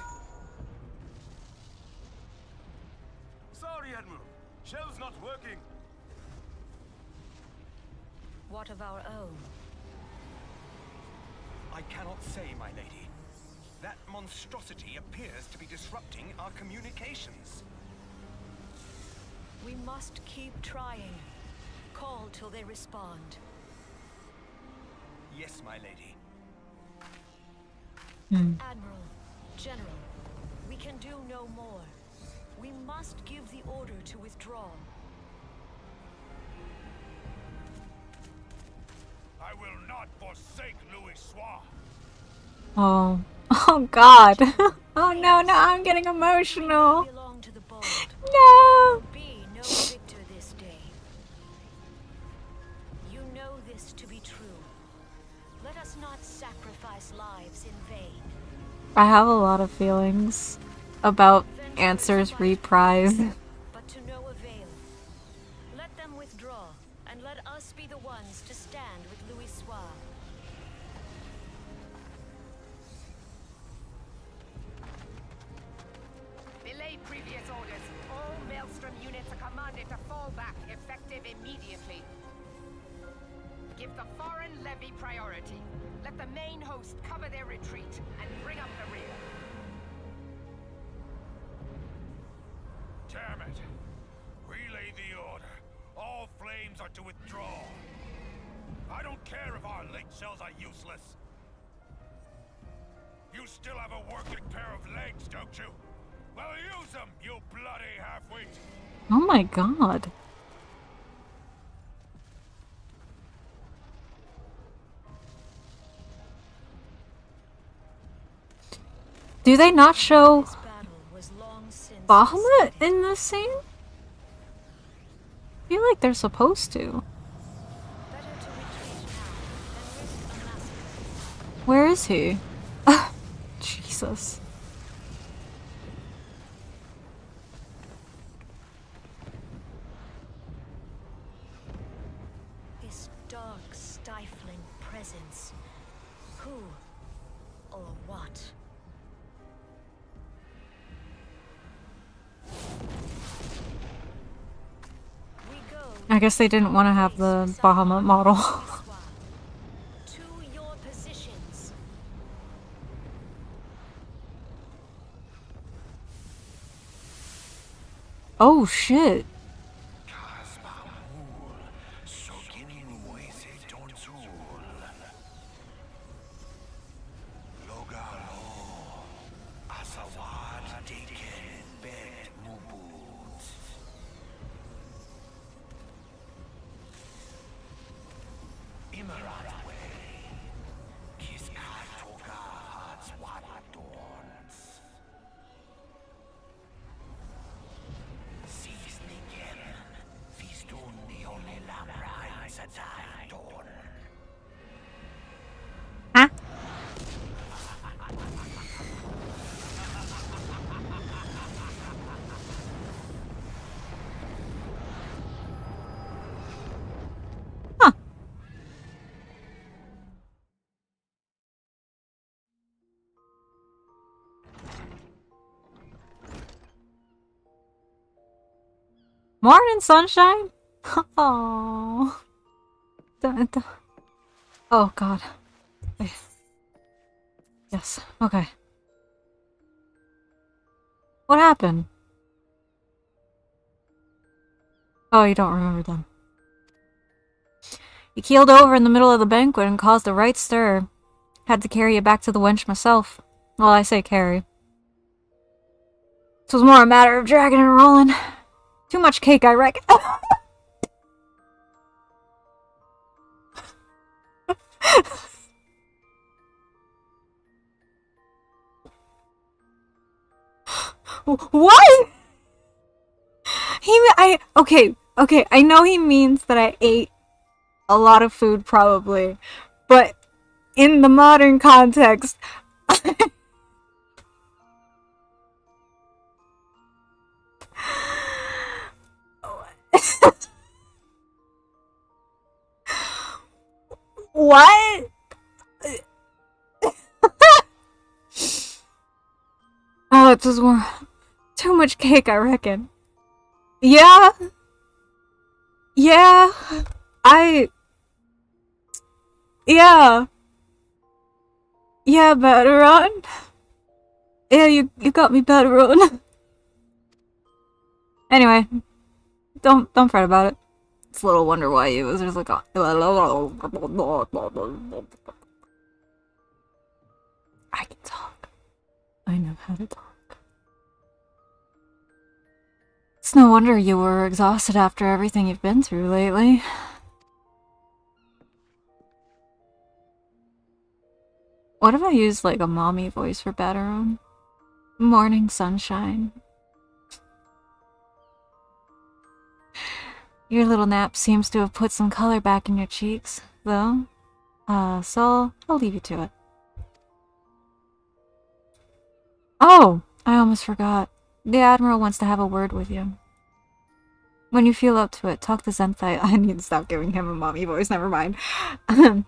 Sorry, Admiral. Shell's not working. What of our own? I cannot say, my lady. That monstrosity appears to be disrupting our communications. We must keep trying. Call till they respond. Yes, my lady. Admiral, General, we can do no more. We must give the order to withdraw. I will not forsake Louis Soir. Oh. Oh god. Oh no, no, I'm getting emotional. We belong to the bold. No! Be no victor this day. You know this to be true. Let us not sacrifice lives in vain. I have a lot of feelings about Answers Reprise. But to no avail. Let them withdraw, and let us be the ones to stand with Louis Soir. Belay previous orders. All Maelstrom units are commanded to fall back, effective immediately. Give the foreign levy priority. Let the main host cover their retreat and bring up the rear. Damn it. Relay the order. All flames are to withdraw. I don't care if our link cells are useless. You still have a working pair of legs, don't you? Well, use them, you bloody half-wit! Oh my god. Do they not show This battle was long since Bahamut in this scene? I feel like they're supposed to. better to retreat now than is he? Jesus. This dark, stifling presence. Who or what? I guess they didn't want to have the Bahamut model. To your positions. Oh shit. Huh? Huh. Morning, sunshine. Oh. Oh God. Wait. Yes. Okay. What happened? Oh, you don't remember them. You keeled over in the middle of the banquet and caused a right stir. Had to carry you back to the wench myself. Well, I say carry. This was more a matter of dragging and rolling. Too much cake, I reckon. What? Okay, I know he means that I ate a lot of food, probably. But in the modern context... What? Oh, it was more... Too much cake, I reckon. Yeah. Yeah. Yeah. Yeah, better on. Yeah, you got me better on. Anyway. Don't fret about it. It's a little wonder why it was just like a... I can talk. I know how to talk. It's no wonder you were exhausted after everything you've been through lately. What if I used like a mommy voice for Batteron? Morning sunshine. Your little nap seems to have put some color back in your cheeks, though. So I'll leave you to it. Oh, I almost forgot. The Admiral wants to have a word with you. When you feel up to it, talk to Zenthai. I need to stop giving him a mommy voice, never mind. Talk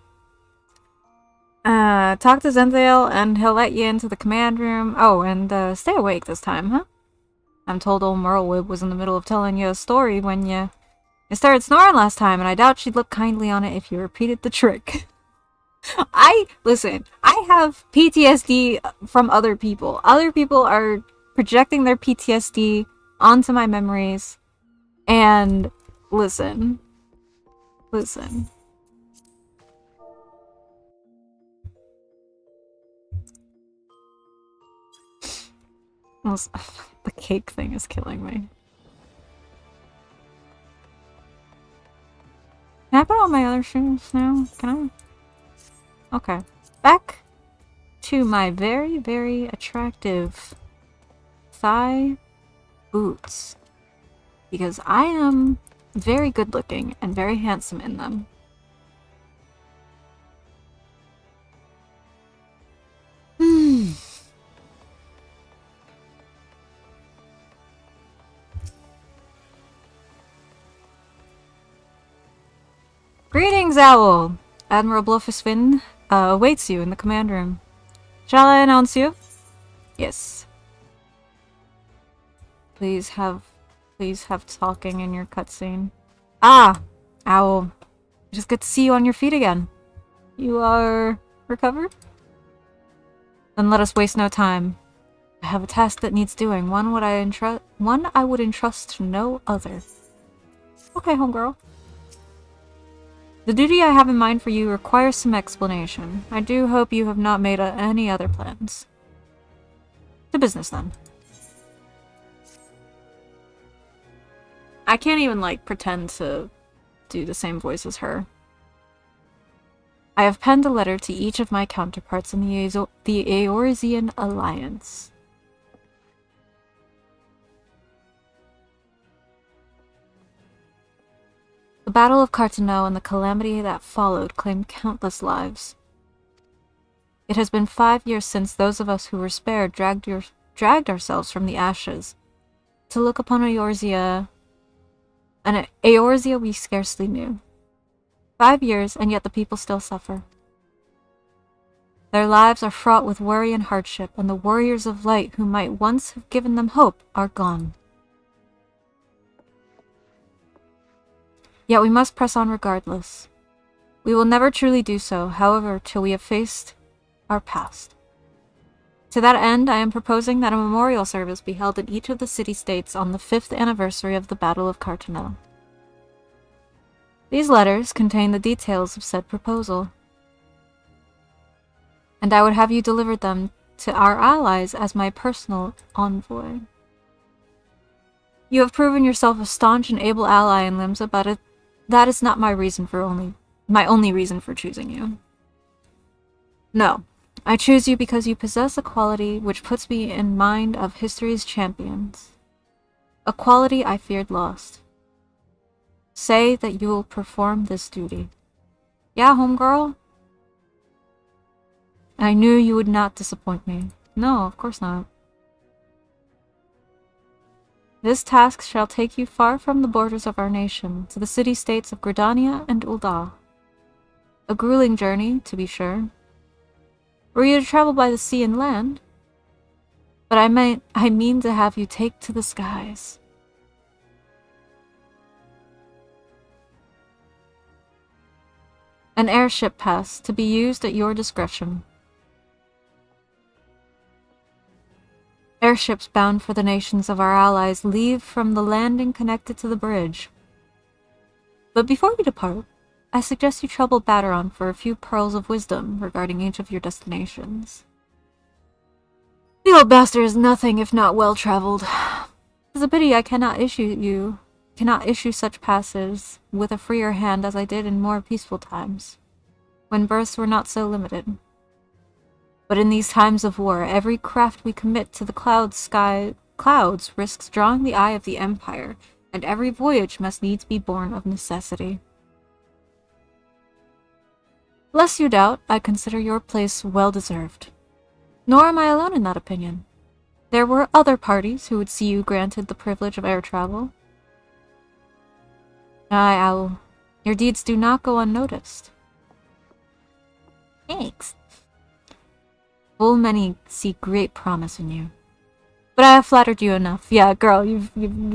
to Zenthail and he'll let you into the command room. Oh, and stay awake this time, huh? I'm told old Merlewib was in the middle of telling you a story when you started snoring last time, and I doubt she'd look kindly on it if you repeated the trick. Listen, I have PTSD from other people. Other people are projecting their PTSD onto my memories, and listen. The cake thing is killing me. Can I put on my other shoes now? Can I? Okay. Back to my very, very attractive thigh boots. Because I am very good looking and very handsome in them. Greetings, Owl! Admiral Blofusfin awaits you in the command room. Shall I announce you? Yes. Please have talking in your cutscene. Ah! Owl. Just good to see you on your feet again. You are recovered? Then let us waste no time. I have a task that needs doing, one I would entrust to no other. Okay, homegirl. The duty I have in mind for you requires some explanation. I do hope you have not made any other plans. To business, then. I can't even, like, pretend to do the same voice as her. I have penned a letter to each of my counterparts in the Eorzean Alliance. The Battle of Carteneau and the calamity that followed claimed countless lives. It has been 5 years since those of us who were spared dragged ourselves from the ashes to look upon an Eorzea we scarcely knew. 5 years, and yet the people still suffer. Their lives are fraught with worry and hardship, and the warriors of light who might once have given them hope are gone. Yet we must press on regardless. We will never truly do so, however, till we have faced our past. To that end, I am proposing that a memorial service be held in each of the city-states on the 5th anniversary of the Battle of Carteneau. These letters contain the details of said proposal, and I would have you deliver them to our allies as my personal envoy. You have proven yourself a staunch and able ally in Limsa, but that is not my only reason for choosing you. No, I choose you because you possess a quality which puts me in mind of history's champions. A quality I feared lost. Say that you will perform this duty. Yeah, homegirl? I knew you would not disappoint me. No, of course not. This task shall take you far from the borders of our nation, to the city-states of Gridania and Ul'dah. A grueling journey, to be sure. Were you to travel by the sea and land? But I mean to have you take to the skies. An airship pass, to be used at your discretion. Airships bound for the nations of our allies leave from the landing connected to the bridge. But before we depart, I suggest you trouble Baderon for a few pearls of wisdom regarding each of your destinations. The old bastard is nothing if not well-traveled. It's a pity I cannot issue such passes with a freer hand as I did in more peaceful times, when berths were not so limited. But in these times of war, every craft we commit to the clouds risks drawing the eye of the Empire, and every voyage must needs be born of necessity. Lest you doubt, I consider your place well-deserved. Nor am I alone in that opinion. There were other parties who would see you granted the privilege of air travel. Aye, Owl. Your deeds do not go unnoticed. Thanks. Full many see great promise in you. But I have flattered you enough. Yeah, girl, you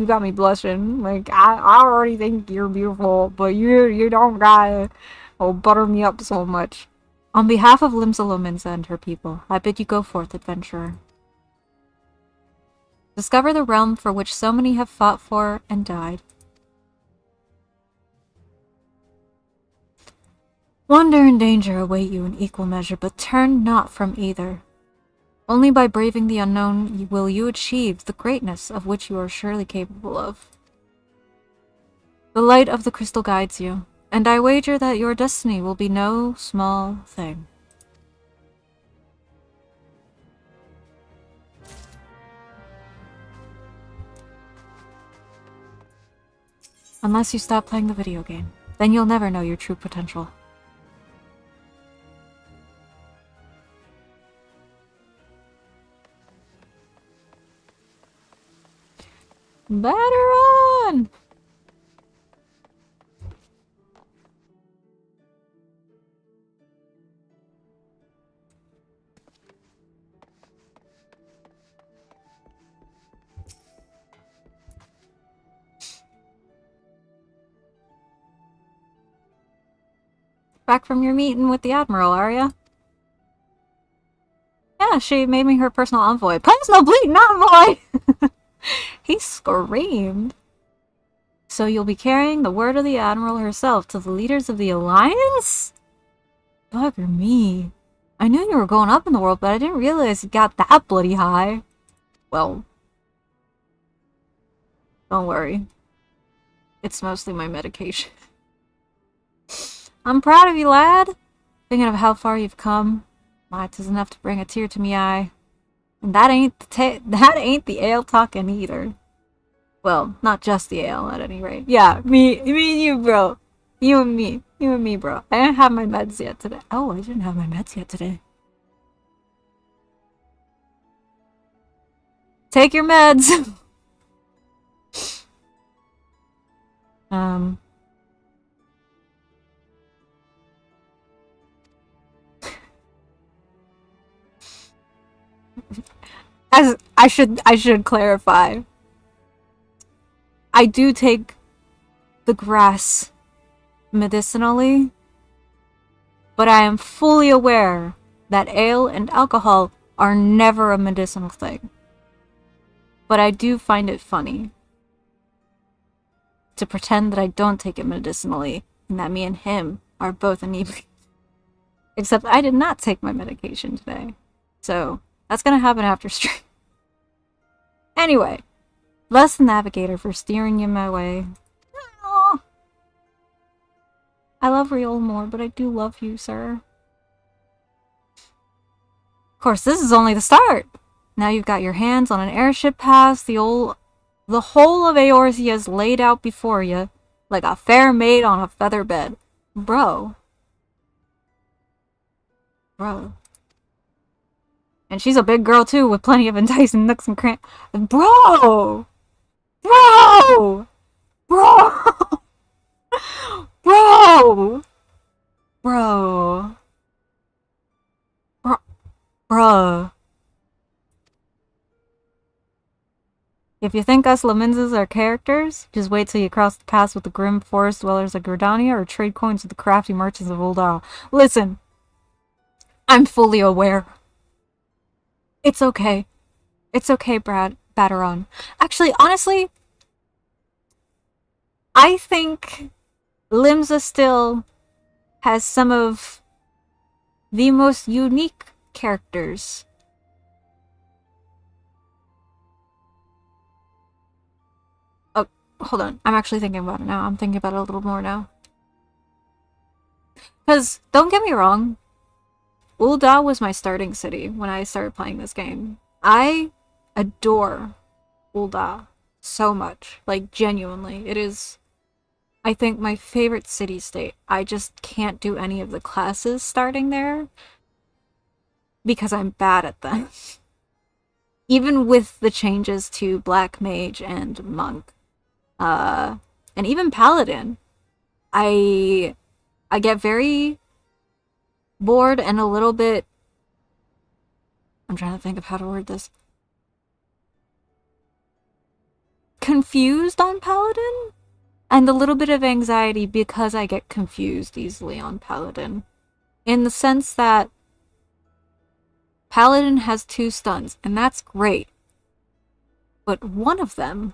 got me blushing. Like, I already think you're beautiful, but you don't gotta butter me up so much. On behalf of Limsa Lominsa and her people, I bid you go forth, adventurer. Discover the realm for which so many have fought for and died. Wonder and danger await you in equal measure, but turn not from either. Only by braving the unknown will you achieve the greatness of which you are surely capable of. The light of the crystal guides you, and I wager that your destiny will be no small thing. Unless you stop playing the video game, then you'll never know your true potential. Baderon! Back from your meeting with the Admiral, are ya? Yeah, she made me her personal envoy. Personal bleeding envoy! He screamed. So you'll be carrying the word of the Admiral herself to the leaders of the Alliance? Bugger me. I knew you were going up in the world, but I didn't realize it got that bloody high. Well, don't worry. It's mostly my medication. I'm proud of you, lad. Thinking of how far you've come, might is enough to bring a tear to me eye. And that ain't the ale talking either. Well, not just the ale, at any rate. Yeah, me and you, bro. You and me, bro. I didn't have my meds yet today. Oh, I didn't have my meds yet today. Take your meds. As I should clarify. I do take the grass medicinally, but I am fully aware that ale and alcohol are never a medicinal thing. But I do find it funny to pretend that I don't take it medicinally and that me and him are both inebriated. Except I did not take my medication today. So that's gonna happen after stream. Anyway, bless the navigator for steering you my way. Aww. I love Riol more, but I do love you, sir. Of course, this is only the start. Now you've got your hands on an airship pass, the whole of Eorzea is laid out before you, like a fair maid on a feather bed. Bro. And she's a big girl too, with plenty of enticing nooks and crannies. Bro! Bro! If you think us Leminses are characters, just wait till you cross the paths with the grim forest dwellers of Gridania or trade coins with the crafty merchants of Uldar. Listen, I'm fully aware. It's okay. It's okay, Bateron. Actually, honestly, I think Limsa still has some of the most unique characters. Oh, hold on. I'm actually thinking about it now. I'm thinking about it a little more now. Because, don't get me wrong, Ul'dah was my starting city when I started playing this game. I adore Ul'dah so much. Like, genuinely. It is, I think, my favorite city-state. I just can't do any of the classes starting there because I'm bad at them. Even with the changes to Black Mage and Monk, and even Paladin, I get very bored and a little bit... I'm trying to think of how to word this. Confused on Paladin? And a little bit of anxiety because I get confused easily on Paladin. In the sense that Paladin has 2 stuns, and that's great. But one of them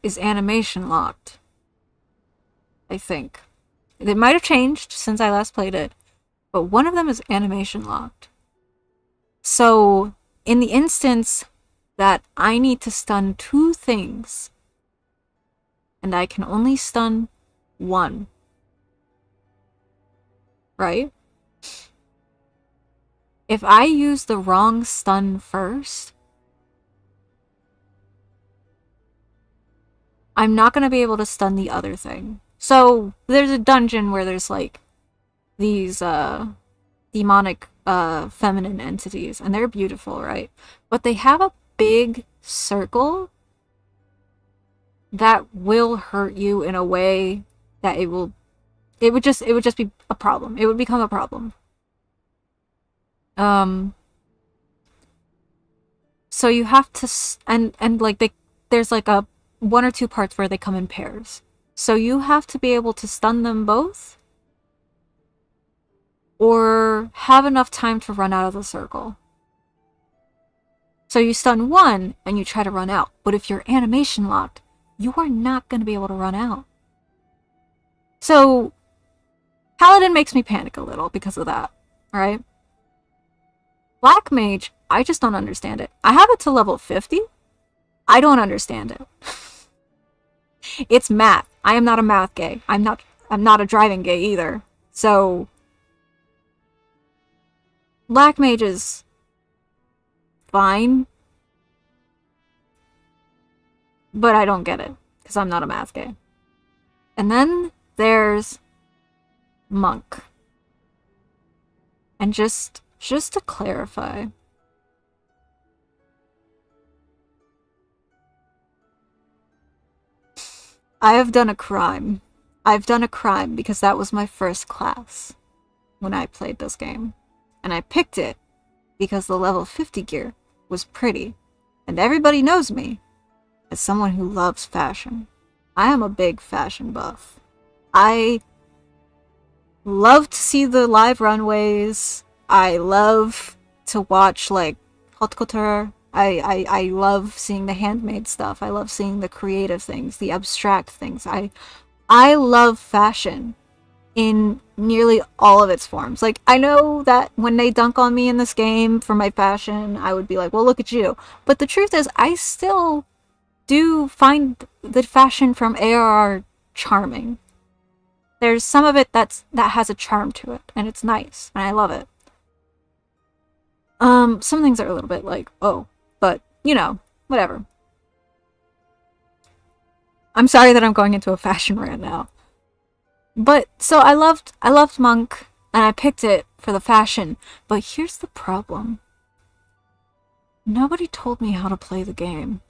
is animation locked. I think. It might have changed since I last played it, but one of them is animation locked. So, in the instance that I need to stun 2 things, and I can only stun 1, right? If I use the wrong stun first, I'm not going to be able to stun the other thing. So, there's a dungeon where there's, like, these, demonic, feminine entities, and they're beautiful, right? But they have a big circle that will hurt you in a way that it would just be a problem. It would become a problem. So you have to, and like, there's like 1 or 2 parts where they come in pairs. So you have to be able to stun them both or have enough time to run out of the circle. So you stun one and you try to run out, but if you're animation locked, you are not going to be able to run out. So Paladin makes me panic a little because of that, right? Black Mage, I just don't understand it. I have it to level 50. I don't understand it. It's math. I am not a math gay. I'm not a driving gay either. So Black Mage is fine, but I don't get it because I'm not a math gay. And then there's Monk. And just to clarify, I have done a crime. I've done a crime because that was my first class when I played this game. And I picked it because the level 50 gear was pretty. And everybody knows me as someone who loves fashion. I am a big fashion buff. I love to see the live runways. I love to watch, like, haute couture. I love seeing the handmade stuff. I love seeing the creative things, the abstract things. I love fashion in nearly all of its forms. Like, I know that when they dunk on me in this game for my fashion, I would be like, well, look at you. But the truth is, I still do find the fashion from ARR charming. There's some of it that has a charm to it, and it's nice, and I love it. Some things are a little bit like, oh, but, you know, whatever. I'm sorry that I'm going into a fashion rant now. But, so I loved Monk, and I picked it for the fashion, but here's the problem. Nobody told me how to play the game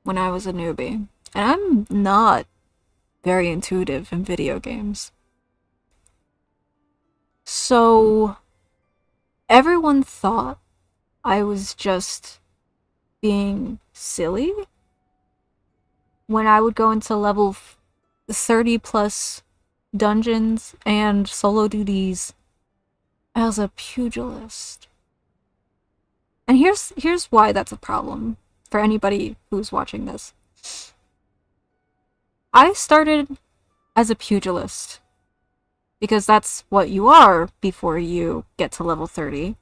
when I was a newbie, and I'm not very intuitive in video games. So everyone thought I was just being silly when I would go into level 30 plus dungeons and solo duties as a pugilist. And here's why that's a problem for anybody who's watching this. I started as a pugilist because that's what you are before you get to level 30,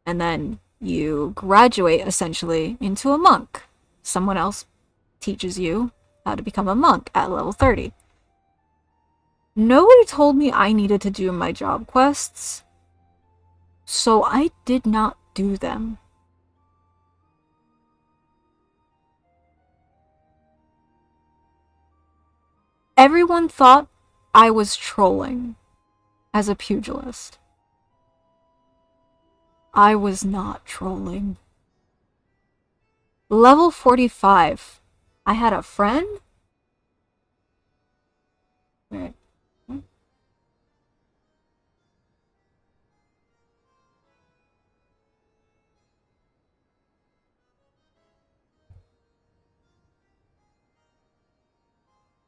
and then you graduate essentially into a monk. Someone else teaches you how to become a monk at level 30. Nobody told me I needed to do my job quests, so I did not do them. Everyone thought I was trolling as a pugilist. I was not trolling. Level 45. I had a friend. Wait.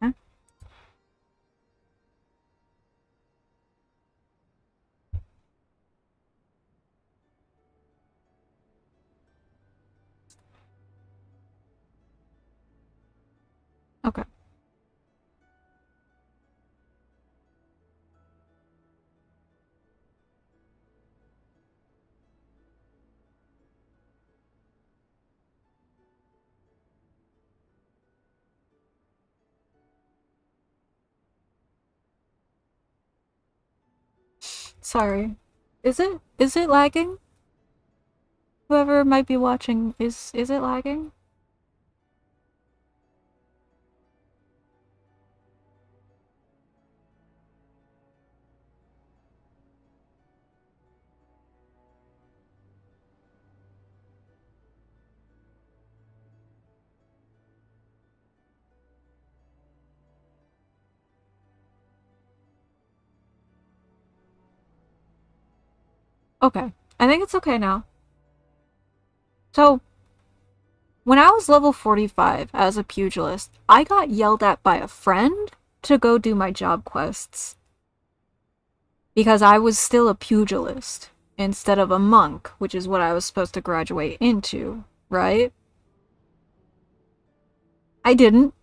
Huh? Okay. Sorry. Is it lagging? Whoever might be watching, is it lagging? Okay. I think it's okay now. So, when I was level 45 as a pugilist, I got yelled at by a friend to go do my job quests. because I was still a pugilist instead of a monk, which is what I was supposed to graduate into, right? I didn't,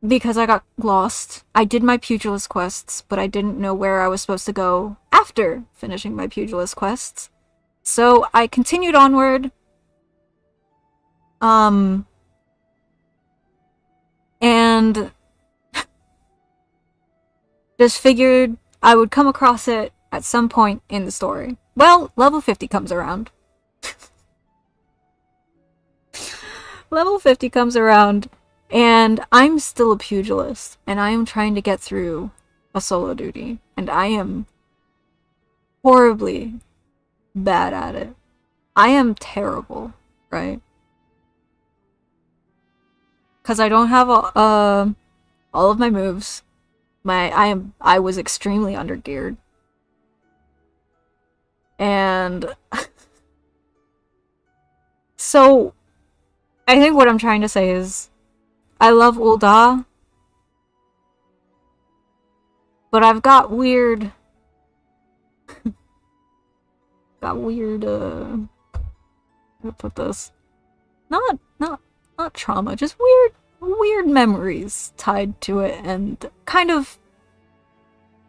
because I got lost. I did my pugilist quests, but I didn't know where I was supposed to go after finishing my pugilist quests. So I continued onward. And just figured I would come across it at some point in the story. Well, level 50 comes around. Level 50 comes around, and I'm still a pugilist, and I am trying to get through a solo duty, and I am horribly bad at it. I am terrible, right? Because I don't have all of my moves. I was extremely undergeared. And so I think what I'm trying to say is I love Ul'dah, but I've got weird how to put this? Not trauma, just weird memories tied to it. And kind of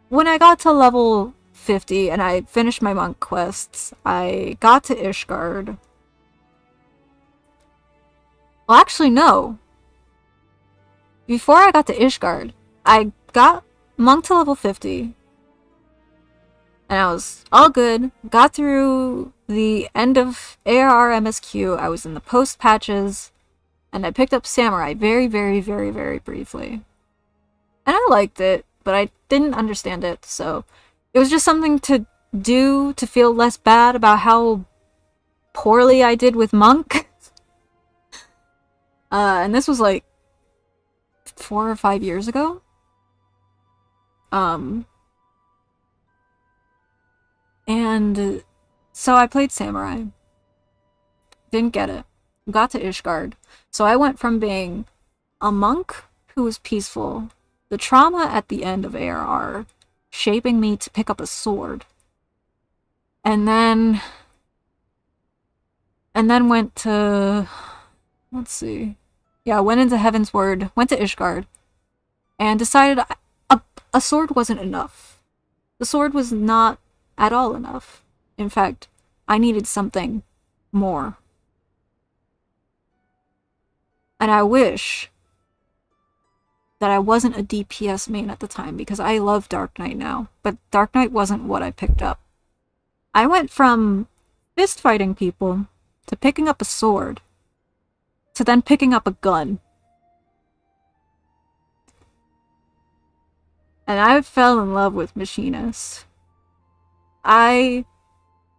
when I got to level 50 and I finished my monk quests, I got to Ishgard. Well, actually, no. Before I got to Ishgard, I got monk to level 50. And I was all good. Got through the end of ARR MSQ. I was in the post patches. And I picked up Samurai very, very, very, very briefly. And I liked it, but I didn't understand it, so it was just something to do to feel less bad about how poorly I did with Monk. And this was like 4 or 5 years ago. And so I played Samurai. Didn't get it. Got to Ishgard. So I went from being a monk who was peaceful, the trauma at the end of ARR, shaping me to pick up a sword. And then went to, let's see. Yeah, went into Heaven's Word, went to Ishgard, and decided a sword wasn't enough. The sword was not at all enough. In fact, I needed something more. And I wish that I wasn't a DPS main at the time, because I love Dark Knight now, but Dark Knight wasn't what I picked up. I went from fist fighting people to picking up a sword to then picking up a gun. And I fell in love with Machinist. I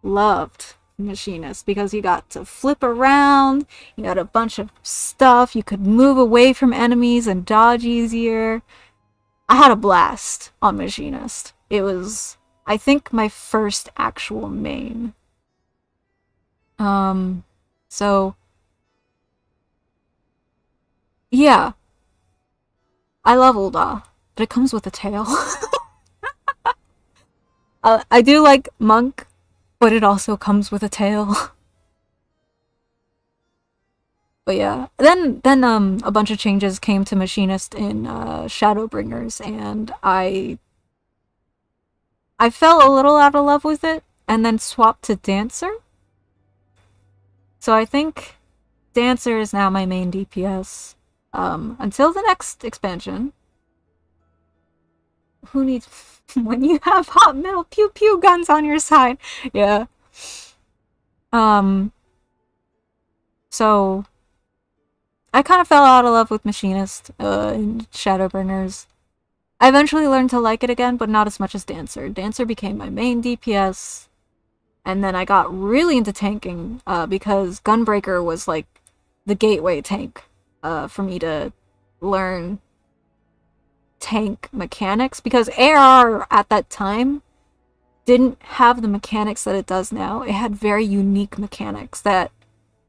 loved Machinist because you got to flip around, you got a bunch of stuff, you could move away from enemies and dodge easier. I had a blast on Machinist. It was, I think, my first actual main. So yeah, I love Ul'dah, but it comes with a tail. I do like Monk, but it also comes with a tail. But yeah, then a bunch of changes came to Machinist in Shadowbringers, and I fell a little out of love with it, and then swapped to Dancer. So I think Dancer is now my main DPS until the next expansion. Who needs when you have hot metal pew pew guns on your side? Yeah. So I kind of fell out of love with Machinist in Shadowbringers. I eventually learned to like it again, but not as much as Dancer. Dancer became my main DPS, and then I got really into tanking because Gunbreaker was like the gateway tank for me to learn tank mechanics, because AR at that time didn't have the mechanics that it does now. It had very unique mechanics that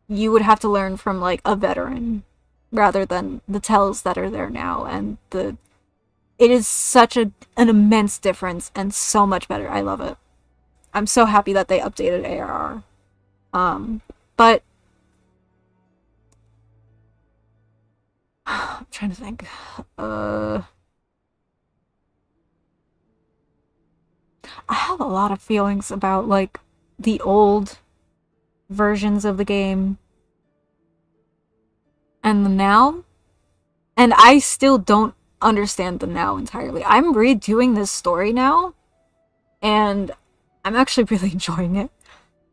you would have to learn from like a veteran rather than the tells that are there now, and it is such an immense difference and so much better. I love it. I'm so happy that they updated ARR. But I'm trying to think. I have a lot of feelings about, like, the old versions of the game and the now. And I still don't understand the now entirely. I'm redoing this story now, and I'm actually really enjoying it.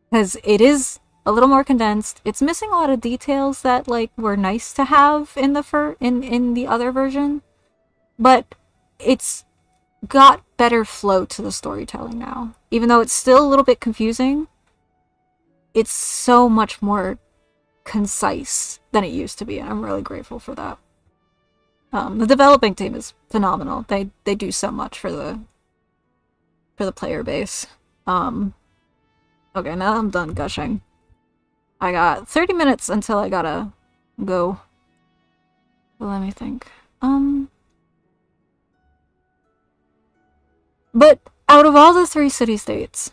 Because it is a little more condensed. It's missing a lot of details that, like, were nice to have in the in the other version. But it's got better flow to the storytelling now. Even though it's still a little bit confusing, it's so much more concise than it used to be, and I'm really grateful for that. The developing team is phenomenal. They do so much for the player base. Okay, now I'm done gushing. I got 30 minutes until I gotta go. Well, let me think. But out of all the 3 city-states,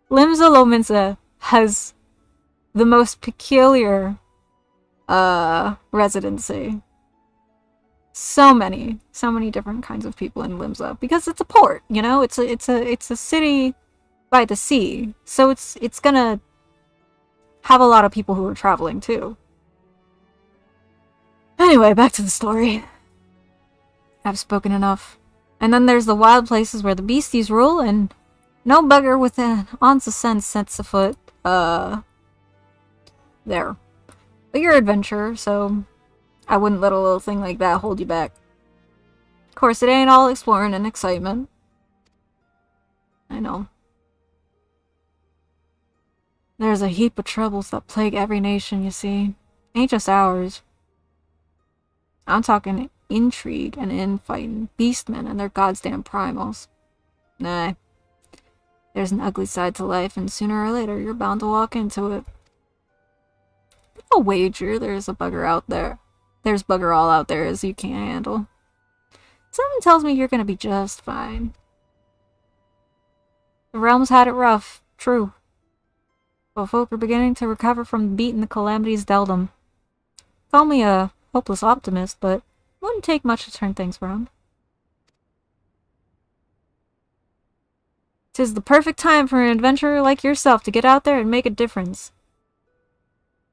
Limsa Lominsa has the most peculiar residency. So many different kinds of people in Limsa, because it's a port, you know? It's a city by the sea, so it's gonna have a lot of people who are traveling too. Anyway, back to the story. I've spoken enough. And then there's the wild places where the beasties rule, and no bugger with an ounce of sense sets afoot, there. But you're an adventurer, so I wouldn't let a little thing like that hold you back. Of course, it ain't all exploring and excitement. I know. There's a heap of troubles that plague every nation, you see. Ain't just ours. I'm talking intrigue and infighting, beastmen and their goddamn primals. Nah. There's an ugly side to life, and sooner or later you're bound to walk into it. I'll wager there's a bugger out there. There's bugger all out there as you can't handle. Something tells me you're gonna be just fine. The realm's had it rough, true. But folk are beginning to recover from the beating the calamities dealt them. Call me a hopeless optimist, but it wouldn't take much to turn things around. 'Tis the perfect time for an adventurer like yourself to get out there and make a difference.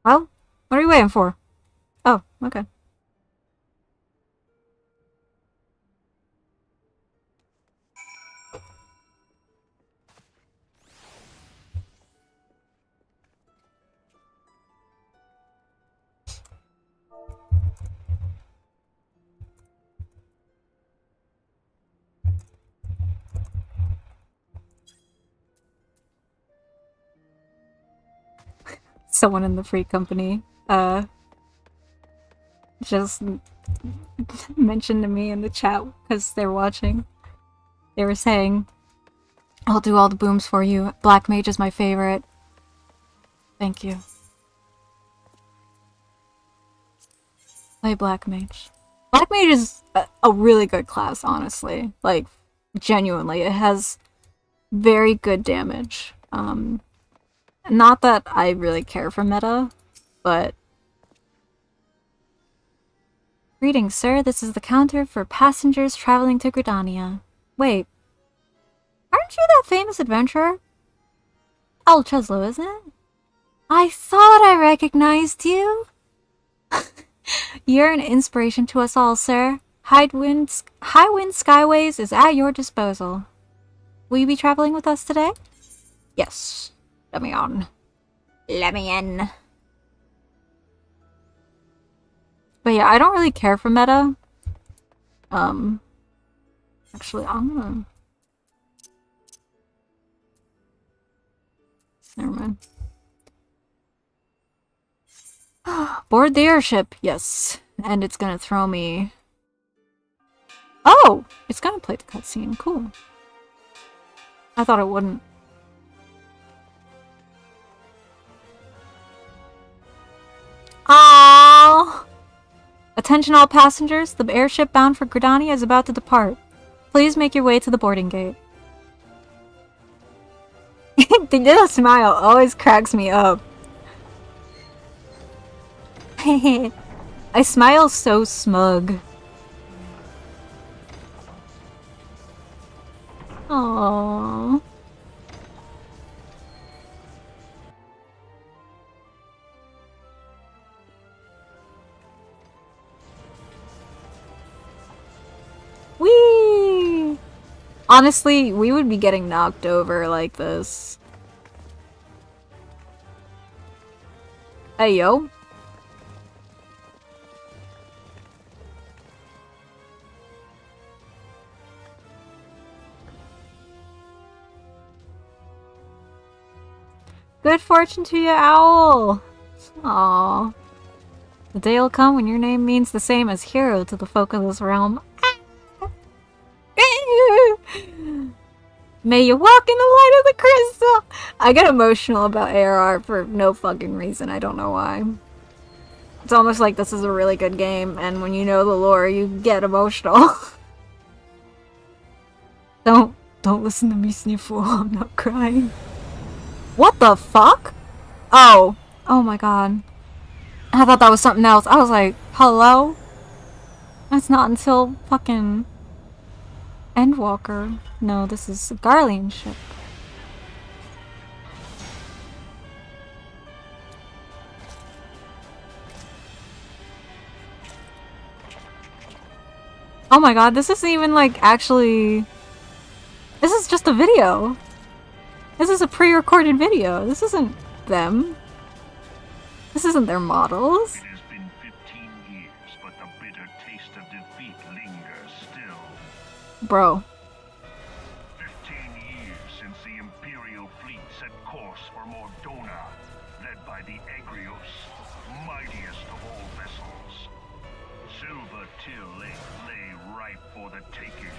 Well, what are you waiting for? Oh, okay. Someone in the free company, just mentioned to me in the chat because they're watching. They were saying, I'll do all the booms for you. Black Mage is my favorite. Thank you. Play Black Mage. Black Mage is a really good class, honestly. Like, genuinely. It has very good damage. Not that I really care for meta, but... Greetings, sir. This is the counter for passengers traveling to Gridania. Wait. Aren't you that famous adventurer? Owl Cheszlo, isn't it? I thought I recognized you! You're an inspiration to us all, sir. High Wind Skyways is at your disposal. Will you be traveling with us today? Yes. Let me on. Let me in. But yeah, I don't really care for meta. Actually, I'm gonna... Never mind. Board the airship, yes. And it's gonna throw me... Oh! It's gonna play the cutscene, cool. I thought it wouldn't. Aww! A Attention all passengers, the airship bound for Gridania is about to depart. Please make your way to the boarding gate. The little smile always cracks me up. I smile so smug. Aww. Whee! Honestly, we would be getting knocked over like this. Hey, yo. Good fortune to you, Owl! Aww. The day will come when your name means the same as hero to the folk of this realm. May you walk in the light of the crystal! I get emotional about ARR for no fucking reason, I don't know why. It's almost like this is a really good game, and when you know the lore, you get emotional. Don't listen to me, Sniffle, I'm not crying. What the fuck? Oh. Oh my god. I thought that was something else. I was like, hello? That's not until fucking Endwalker. No, this is a Garlean ship. Oh my god, this isn't even like actually... This is just a video. This is a pre-recorded video. This isn't them. This isn't their models. It has been 15 years, but the bitter taste of defeat lingers still. Bro. 15 years since the Imperial fleet set course for Mordona, led by the Agrios, mightiest of all vessels. Silver Till lay ripe for the taking,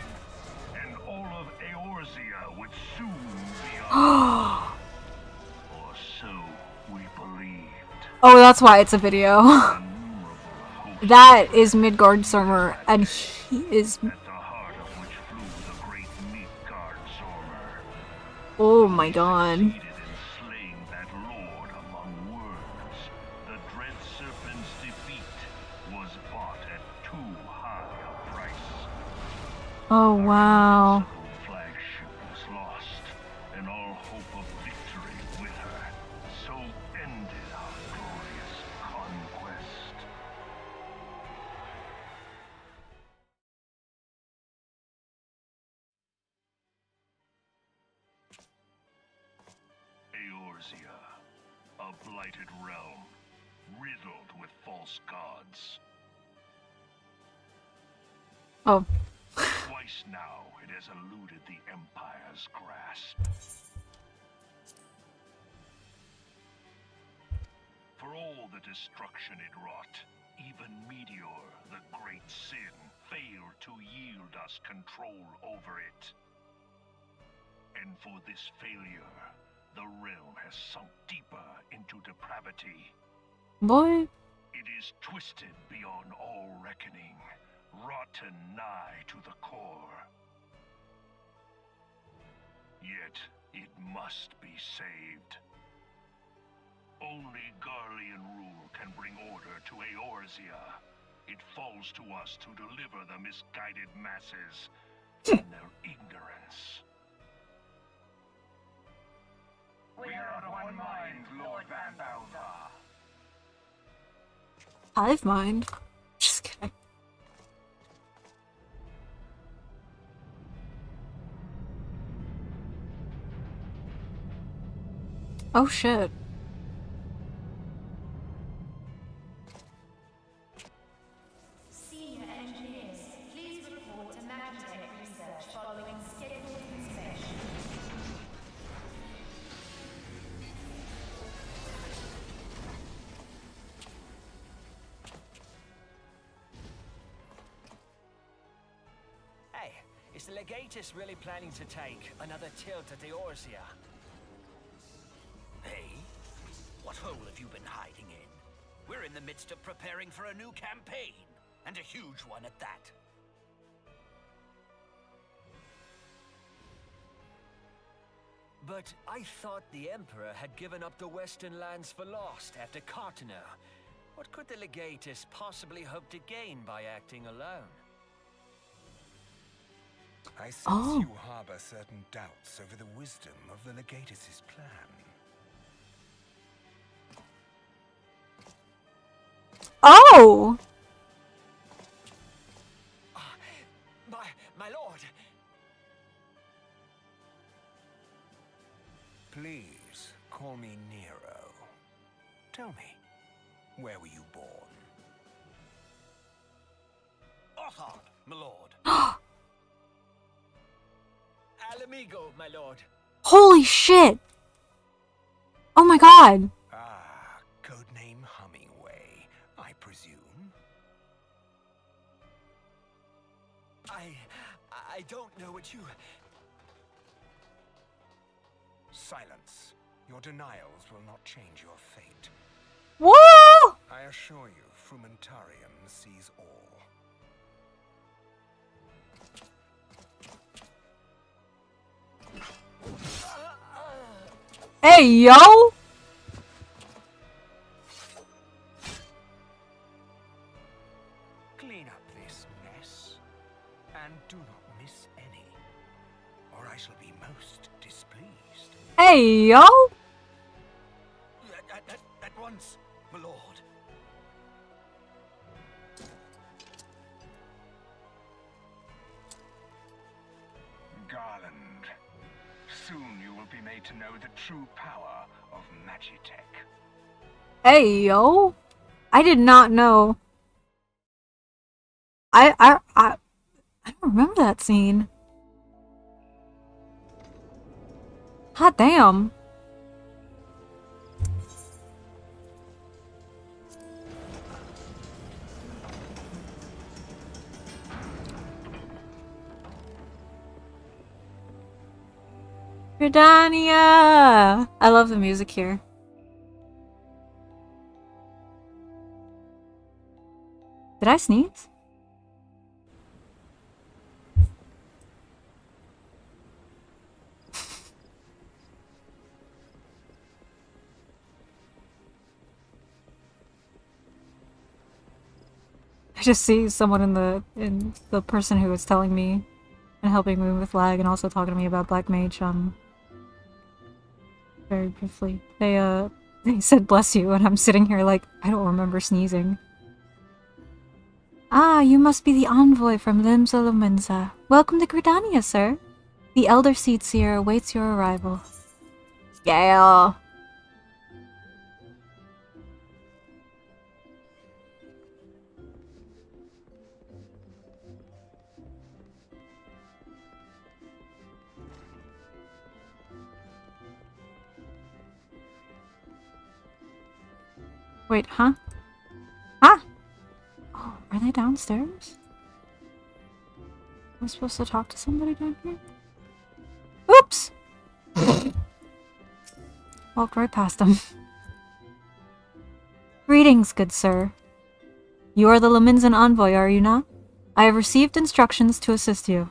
and all of Eorzea would soon be ours. Or so we believed. Oh, that's why it's a video. That is Midgard-Zormer, and he is... At the heart of which flew the great Midgard-Zormer. Oh my god. Succeeded in slaying that lord among worlds. The dread serpent's defeat was bought at too high a price. Oh wow. The flagship was lost, and all hope of victory with her. So ended our glorious conquest. Eorzea, a blighted realm, riddled with false gods. Oh. Twice now it has eluded the Empire's grasp. For all the destruction it wrought, even Meteor, the great sin, failed to yield us control over it. And for this failure, the realm has sunk deeper into depravity. Boy. It is twisted beyond all reckoning, rotten nigh to the core. Yet, it must be saved. Only Garlean rule can bring order to Eorzea. It falls to us to deliver the misguided masses from their ignorance. We are of one mind, Lord Van Balthar. Hive mind. Just kidding. Oh shit. Senior engineers, please report to Magitech research following scheduled inspection. Hey, is the Legatus really planning to take another tilt at Eorzea? Hey, what hole have you been hiding in? We're in the midst of preparing for a new campaign. and a huge one at that. But I thought the Emperor had given up the Western lands for lost after Cartener. What could the Legatus possibly hope to gain by acting alone? I sense you harbor certain doubts over the wisdom of the Legatus' plan. Oh! My lord! Please, call me Nero. Tell me, where were you born? Othard, my lord. Alamigo, my lord. Holy shit! Oh my god! Ah, codename Hummingway, I presume. I don't know what you... Silence. Your denials will not change your fate. Whoa! I assure you, Frumentarium sees all. Hey, yo! Clean up this mess, and do not miss any, or I shall be most displeased. Hey, yo! At once, my lord. Garland, soon you will be made to know the true power of Magitech. Hey, yo! I did not know. I don't remember that scene. Hot damn. Gridania! I love the music here. Did I sneeze? I just see someone in the person who was telling me and helping me with lag and also talking to me about Black Mage very briefly. They said bless you and I'm sitting here like I don't remember sneezing. Ah, you must be the envoy from Limsa Lumensa. Welcome to Gridania, sir. The Elder Seed Seer awaits your arrival. Yeah. Wait, huh? Huh? Oh, are they downstairs? Am I supposed to talk to somebody down here? Oops! Walked right past them. Greetings, good sir. You are the Leminsan envoy, are you not? I have received instructions to assist you.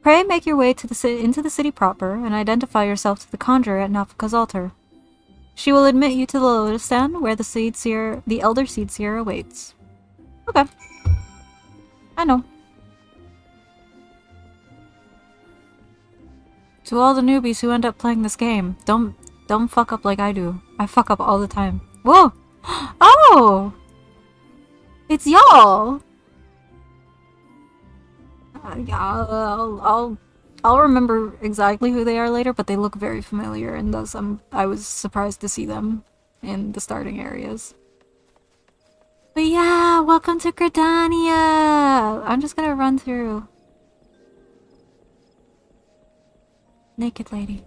Pray make your way to into the city proper and identify yourself to the conjurer at Nafika's altar. She will admit you to the Lotus Stand where the Elder Seed Seer awaits. Okay. I know. To all the newbies who end up playing this game, don't fuck up like I do. I fuck up all the time. Whoa! Oh! It's y'all! I'll remember exactly who they are later, but they look very familiar, and thus I was surprised to see them in the starting areas. But yeah, welcome to Gridania! I'm just gonna run through. Naked lady.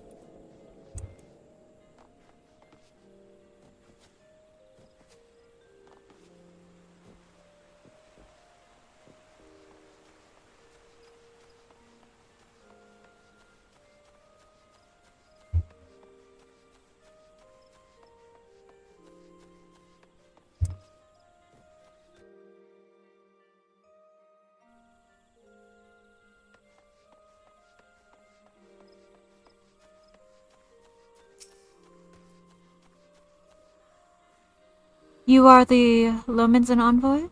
You are the Lominsan envoy?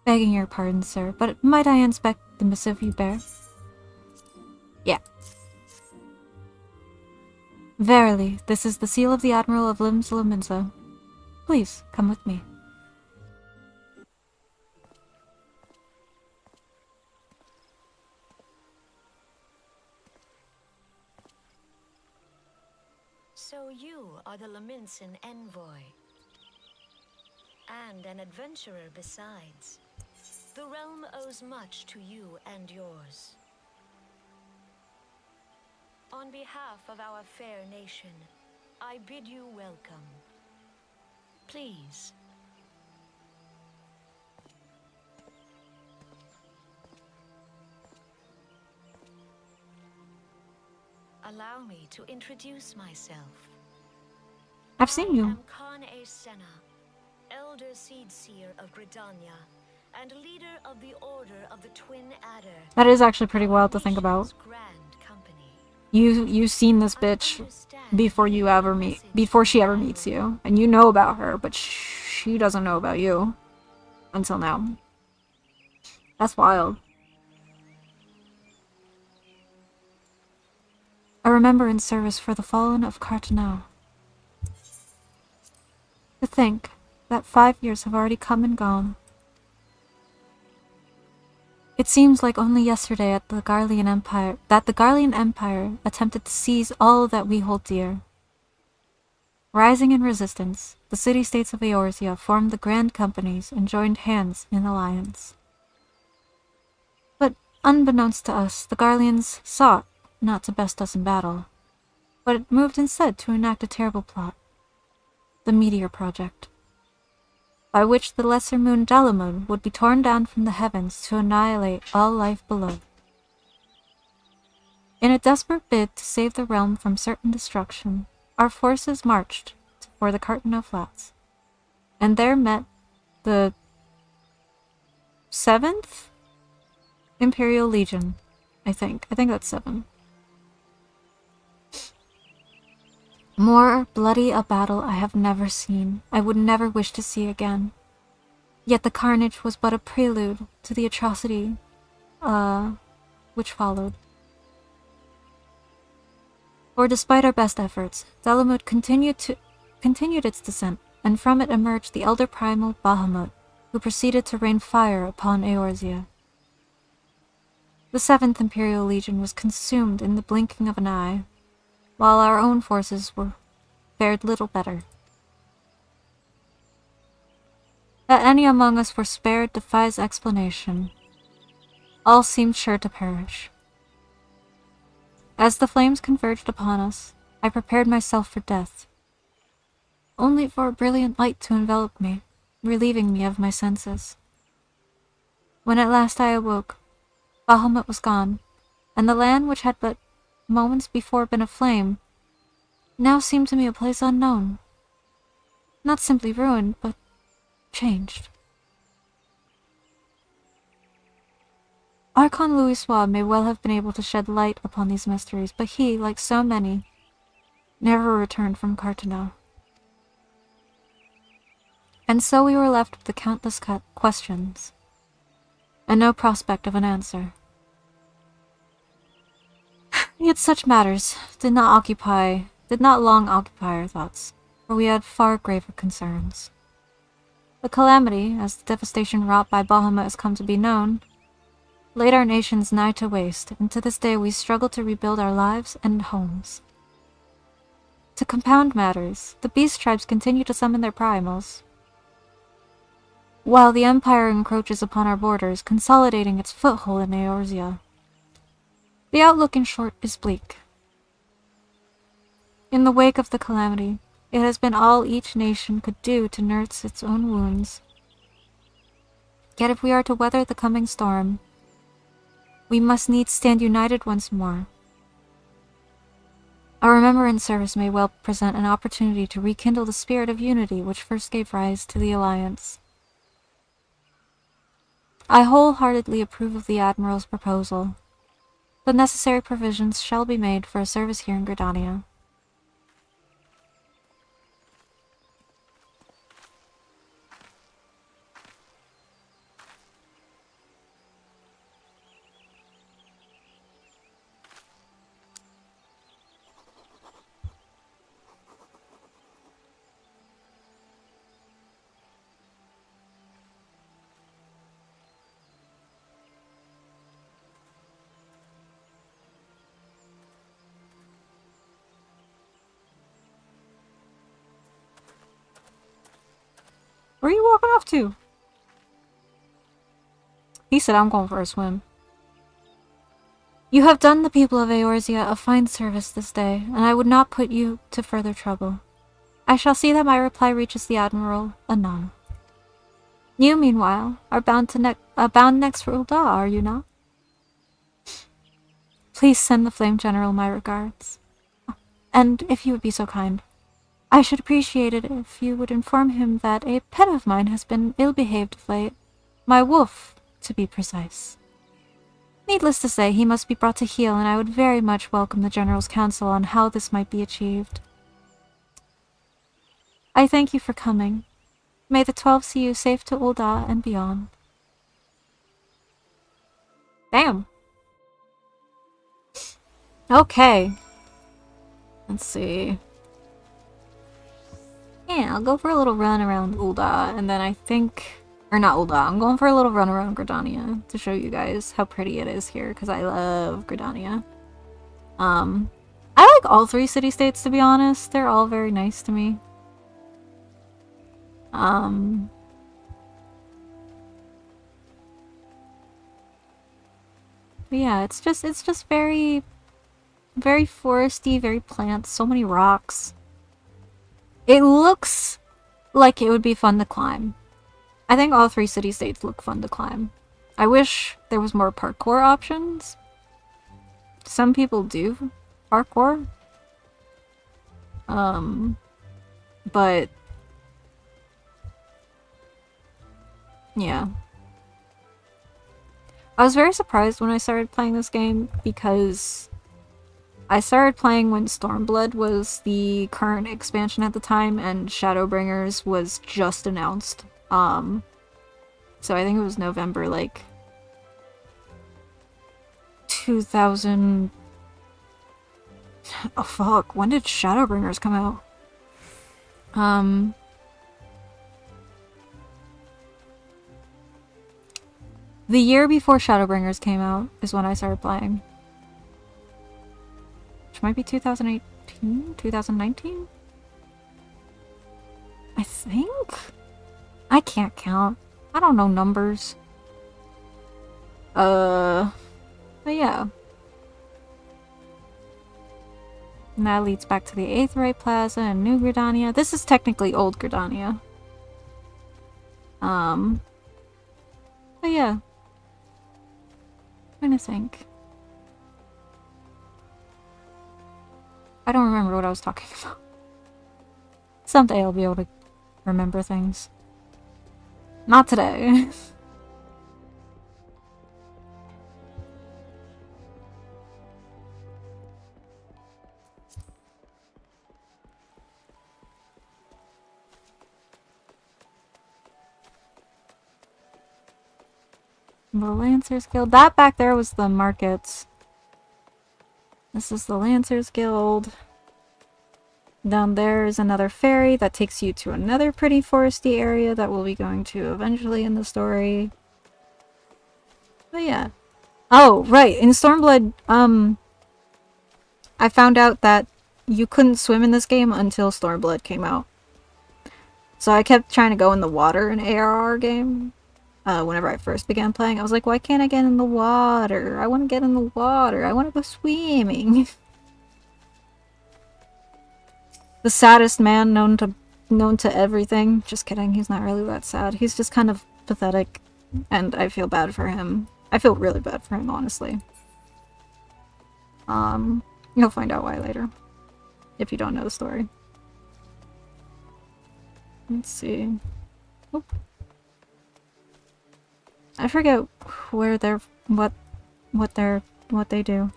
Begging your pardon, sir, but might I inspect the missive you bear? Yeah. Verily, this is the seal of the Admiral of Lominsa. Please, come with me. So you are the Lominsan envoy. And an adventurer besides. The realm owes much to you and yours. On behalf of our fair nation, I bid you welcome. Please. Allow me to introduce myself. I've seen you. I am Khan A. Senna, Elder Seed Seer of Gridania, and leader of the Order of the Twin Adder. That is actually pretty wild to think about. You've seen this bitch before she ever meets you, and you know about her, but she doesn't know about you until now. That's wild. A remembrance service for the fallen of Cartanel. To think that 5 years have already come and gone. It seems like only yesterday that the Garlean Empire attempted to seize all that we hold dear. Rising in resistance, the city-states of Eorzea formed the Grand Companies and joined hands in alliance. But unbeknownst to us, the Garleans sought not to best us in battle, but it moved instead to enact a terrible plot. The Meteor Project, by which the lesser moon Dalamud would be torn down from the heavens to annihilate all life below. In a desperate bid to save the realm from certain destruction, our forces marched for the Cartanel Flats, and there met the 7th Imperial Legion, I think that's 7. More bloody a battle I have never seen, I would never wish to see again. Yet the carnage was but a prelude to the atrocity, which followed. For despite our best efforts, Dalamud continued its descent, and from it emerged the elder primal Bahamut, who proceeded to rain fire upon Eorzea. The 7th Imperial Legion was consumed in the blinking of an eye, while our own forces fared little better. That any among us were spared defies explanation. All seemed sure to perish. As the flames converged upon us, I prepared myself for death, only for a brilliant light to envelop me, relieving me of my senses. When at last I awoke, Bahamut was gone, and the land which had but moments before been aflame now seemed to me a place unknown. Not simply ruined, but changed. Archon Louisoix may well have been able to shed light upon these mysteries, but he, like so many, never returned from Cartanel. And so we were left with the countless questions, and no prospect of an answer. Yet such matters did not long occupy our thoughts, for we had far graver concerns. The calamity, as the devastation wrought by Bahamut has come to be known, laid our nations nigh to waste, and to this day we struggle to rebuild our lives and homes. To compound matters, the beast tribes continue to summon their primals, while the Empire encroaches upon our borders, consolidating its foothold in Eorzea. The outlook, in short, is bleak. In the wake of the calamity, it has been all each nation could do to nurse its own wounds. Yet if we are to weather the coming storm, we must needs stand united once more. Our remembrance service may well present an opportunity to rekindle the spirit of unity which first gave rise to the Alliance. I wholeheartedly approve of the Admiral's proposal. The necessary provisions shall be made for a service here in Gridania. Where are you walking off to? He said I'm going for a swim. You have done the people of Eorzea a fine service this day, and I would not put you to further trouble. I shall see that my reply reaches the Admiral anon. You, meanwhile, are bound next for Ul'dah, are you not? Please send the Flame General my regards. And if you would be so kind, I should appreciate it if you would inform him that a pet of mine has been ill-behaved of late. My wolf, to be precise. Needless to say, he must be brought to heel, and I would very much welcome the General's counsel on how this might be achieved. I thank you for coming. May the 12 see you safe to Ul'dah and beyond. Damn. Okay. Let's see. Yeah, I'll go for a little run around Ul'dah, and then I think... Or not Ul'dah, I'm going for a little run around Gridania to show you guys how pretty it is here, because I love Gridania. I like all 3 city-states, to be honest. They're all very nice to me. But yeah, it's just very foresty, very plants, so many rocks. It looks like it would be fun to climb. I think all 3 city-states look fun to climb. I wish there was more parkour options. Some people do parkour. But yeah. I was very surprised when I started playing this game because I started playing when Stormblood was the current expansion at the time and Shadowbringers was just announced. So I think it was November, like 2000. Oh fuck, when did Shadowbringers come out? The year before Shadowbringers came out is when I started playing. Which might be 2018? 2019? I think? I can't count. I don't know numbers. But yeah. And that leads back to the Aetheryte Plaza and New Gridania. This is technically Old Gridania. But yeah. I'm trying to think. I don't remember what I was talking about. Someday I'll be able to remember things. Not today. The Lancers Guild. That back there was the markets. This is the Lancers Guild. Down there is another ferry that takes you to another pretty foresty area that we'll be going to eventually in the story. But yeah. Oh, right. In Stormblood, I found out that you couldn't swim in this game until Stormblood came out. So I kept trying to go in the water in ARR game. Whenever I first began playing, I was like, why can't I get in the water? I want to get in the water. I want to go swimming. The saddest man known to everything. Just kidding, he's not really that sad. He's just kind of pathetic, and I feel bad for him. I feel really bad for him, honestly. You'll find out why later, if you don't know the story. Let's see. Oop. I forget where they're what they do.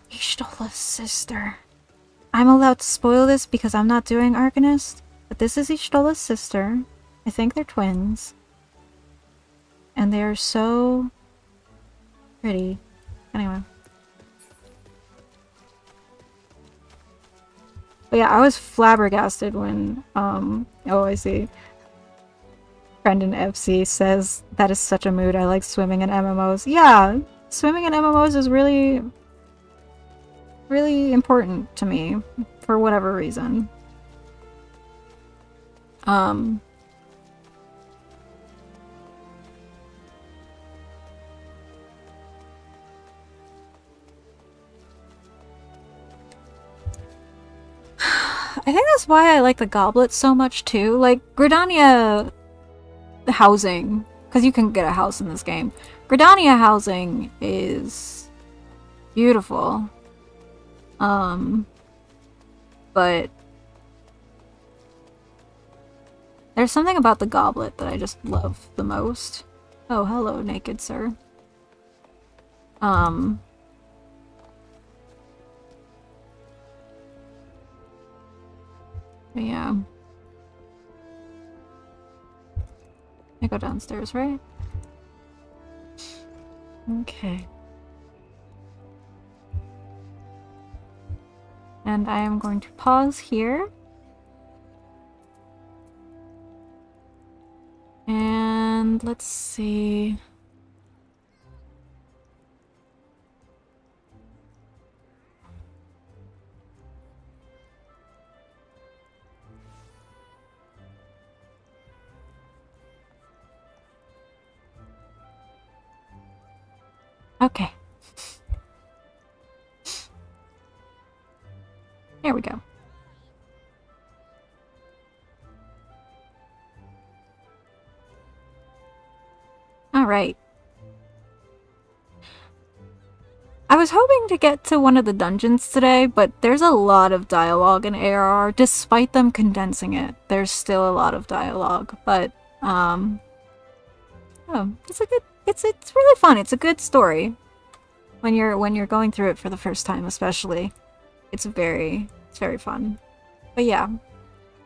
Yshtola's sister. I'm allowed to spoil this because I'm not doing Arcanist, but this is Yshtola's sister. I think they're twins. And they are so pretty. Anyway. But yeah, I was flabbergasted when oh, I see. Brendan FC says, that is such a mood. I like swimming in MMOs. Yeah, swimming in MMOs is really, really important to me for whatever reason. I think that's why I like the goblets so much too. Like Gridania housing, because you can get a house in this game. Gridania housing is beautiful. But there's something about the goblet that I just love the most. Oh, hello, naked sir. Yeah. I go downstairs, right? Okay. And I am going to pause here. And let's see. Okay. There we go. Alright. I was hoping to get to one of the dungeons today, but there's a lot of dialogue in ARR. Despite them condensing it, there's still a lot of dialogue. But, oh, it's really fun. It's a good story. When you're going through it for the first time, especially. It's very fun. But yeah,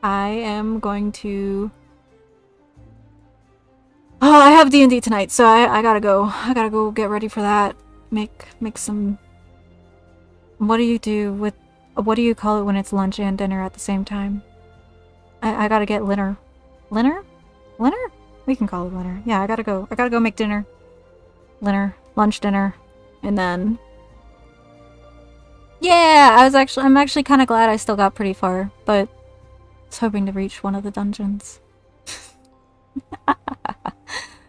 I am going to... Oh, I have D&D tonight, so I gotta go. I gotta go get ready for that. Make some... What do you do with... What do you call it when it's lunch and dinner at the same time? I gotta get dinner. Dinner? Dinner? We can call it dinner. Yeah, I gotta go make dinner. Dinner. Lunch, dinner. And then... Yeah, I'm actually kind of glad I still got pretty far, but I was hoping to reach one of the dungeons.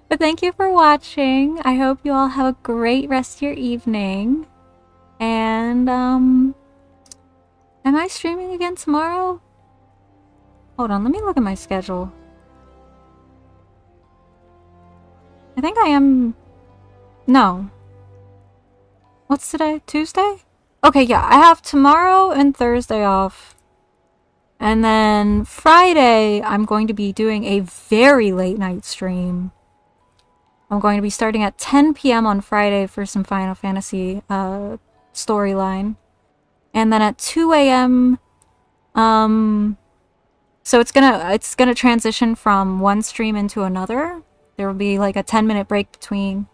But thank you for watching. I hope you all have a great rest of your evening. And, am I streaming again tomorrow? Hold on, let me look at my schedule. I think I am... No. What's today? Tuesday? Okay, yeah, I have tomorrow and Thursday off. And then Friday, I'm going to be doing a very late night stream. I'm going to be starting at 10 p.m. on Friday for some Final Fantasy storyline. And then at 2 a.m. So it's gonna transition from one stream into another. There will be like a 10-minute break between.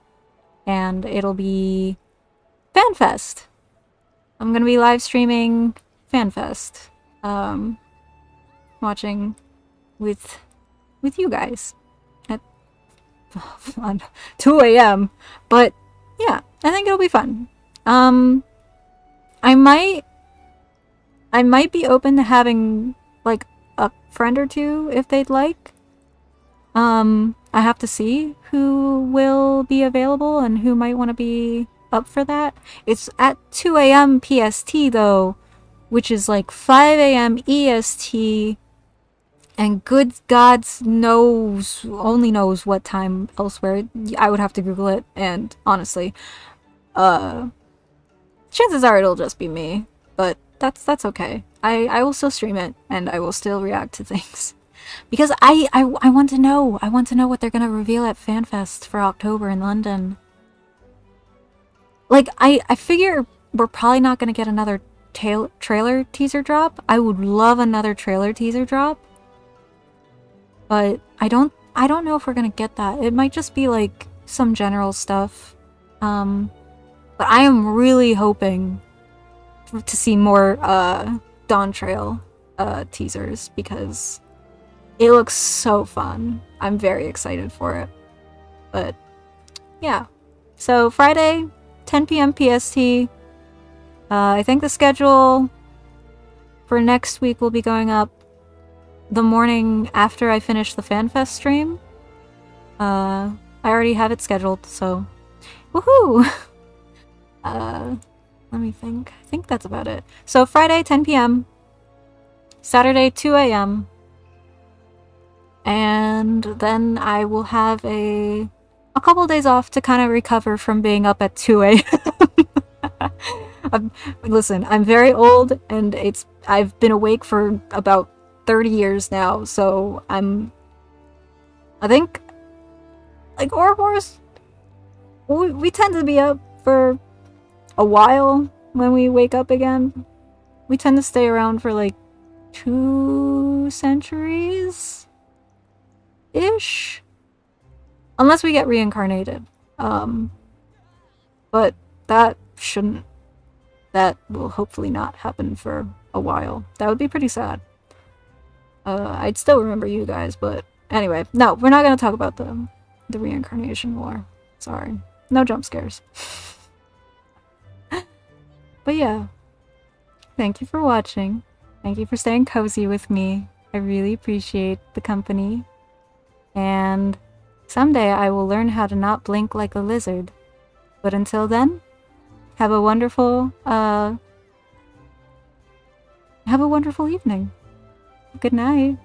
And it'll be FanFest. I'm gonna be live streaming FanFest. Watching with you guys at 2 a.m. But yeah, I think it'll be fun. I might be open to having like a friend or two if they'd like. I have to see who will be available and who might want to be up for that. It's at 2 a.m. PST though, which is like 5 a.m. EST, and good gods only knows what time elsewhere. I would have to Google it, and honestly, chances are it'll just be me, but that's okay. I will still stream it, and I will still react to things. Because I want to know. I want to know what they're gonna reveal at FanFest for October in London. Like, I figure we're probably not gonna get another trailer teaser drop. I would love another trailer teaser drop. But I don't know if we're gonna get that. It might just be like some general stuff. But I am really hoping to see more Dawn Trail teasers because it looks so fun. I'm very excited for it. But yeah. So Friday, 10 p.m. PST. I think the schedule for next week will be going up the morning after I finish the FanFest stream. I already have it scheduled, so woohoo! Let me think. I think that's about it. So Friday, 10 p.m. Saturday, 2 a.m. And then I will have a couple days off to kind of recover from being up at 2 a.m. Listen, I'm very old, and I've been awake for about 30 years now, so I think, like, Ouroboros, we tend to be up for a while when we wake up again. We tend to stay around for like 2 centuries ish, unless we get reincarnated. But that will hopefully not happen for a while. That would be pretty sad. I'd still remember you guys, but anyway, no, we're not gonna talk about the reincarnation war. Sorry, no jump scares. But yeah, thank you for watching. Thank you for staying cozy with me. I really appreciate the company. And someday I will learn how to not blink like a lizard. But until then, have a wonderful evening. Good night.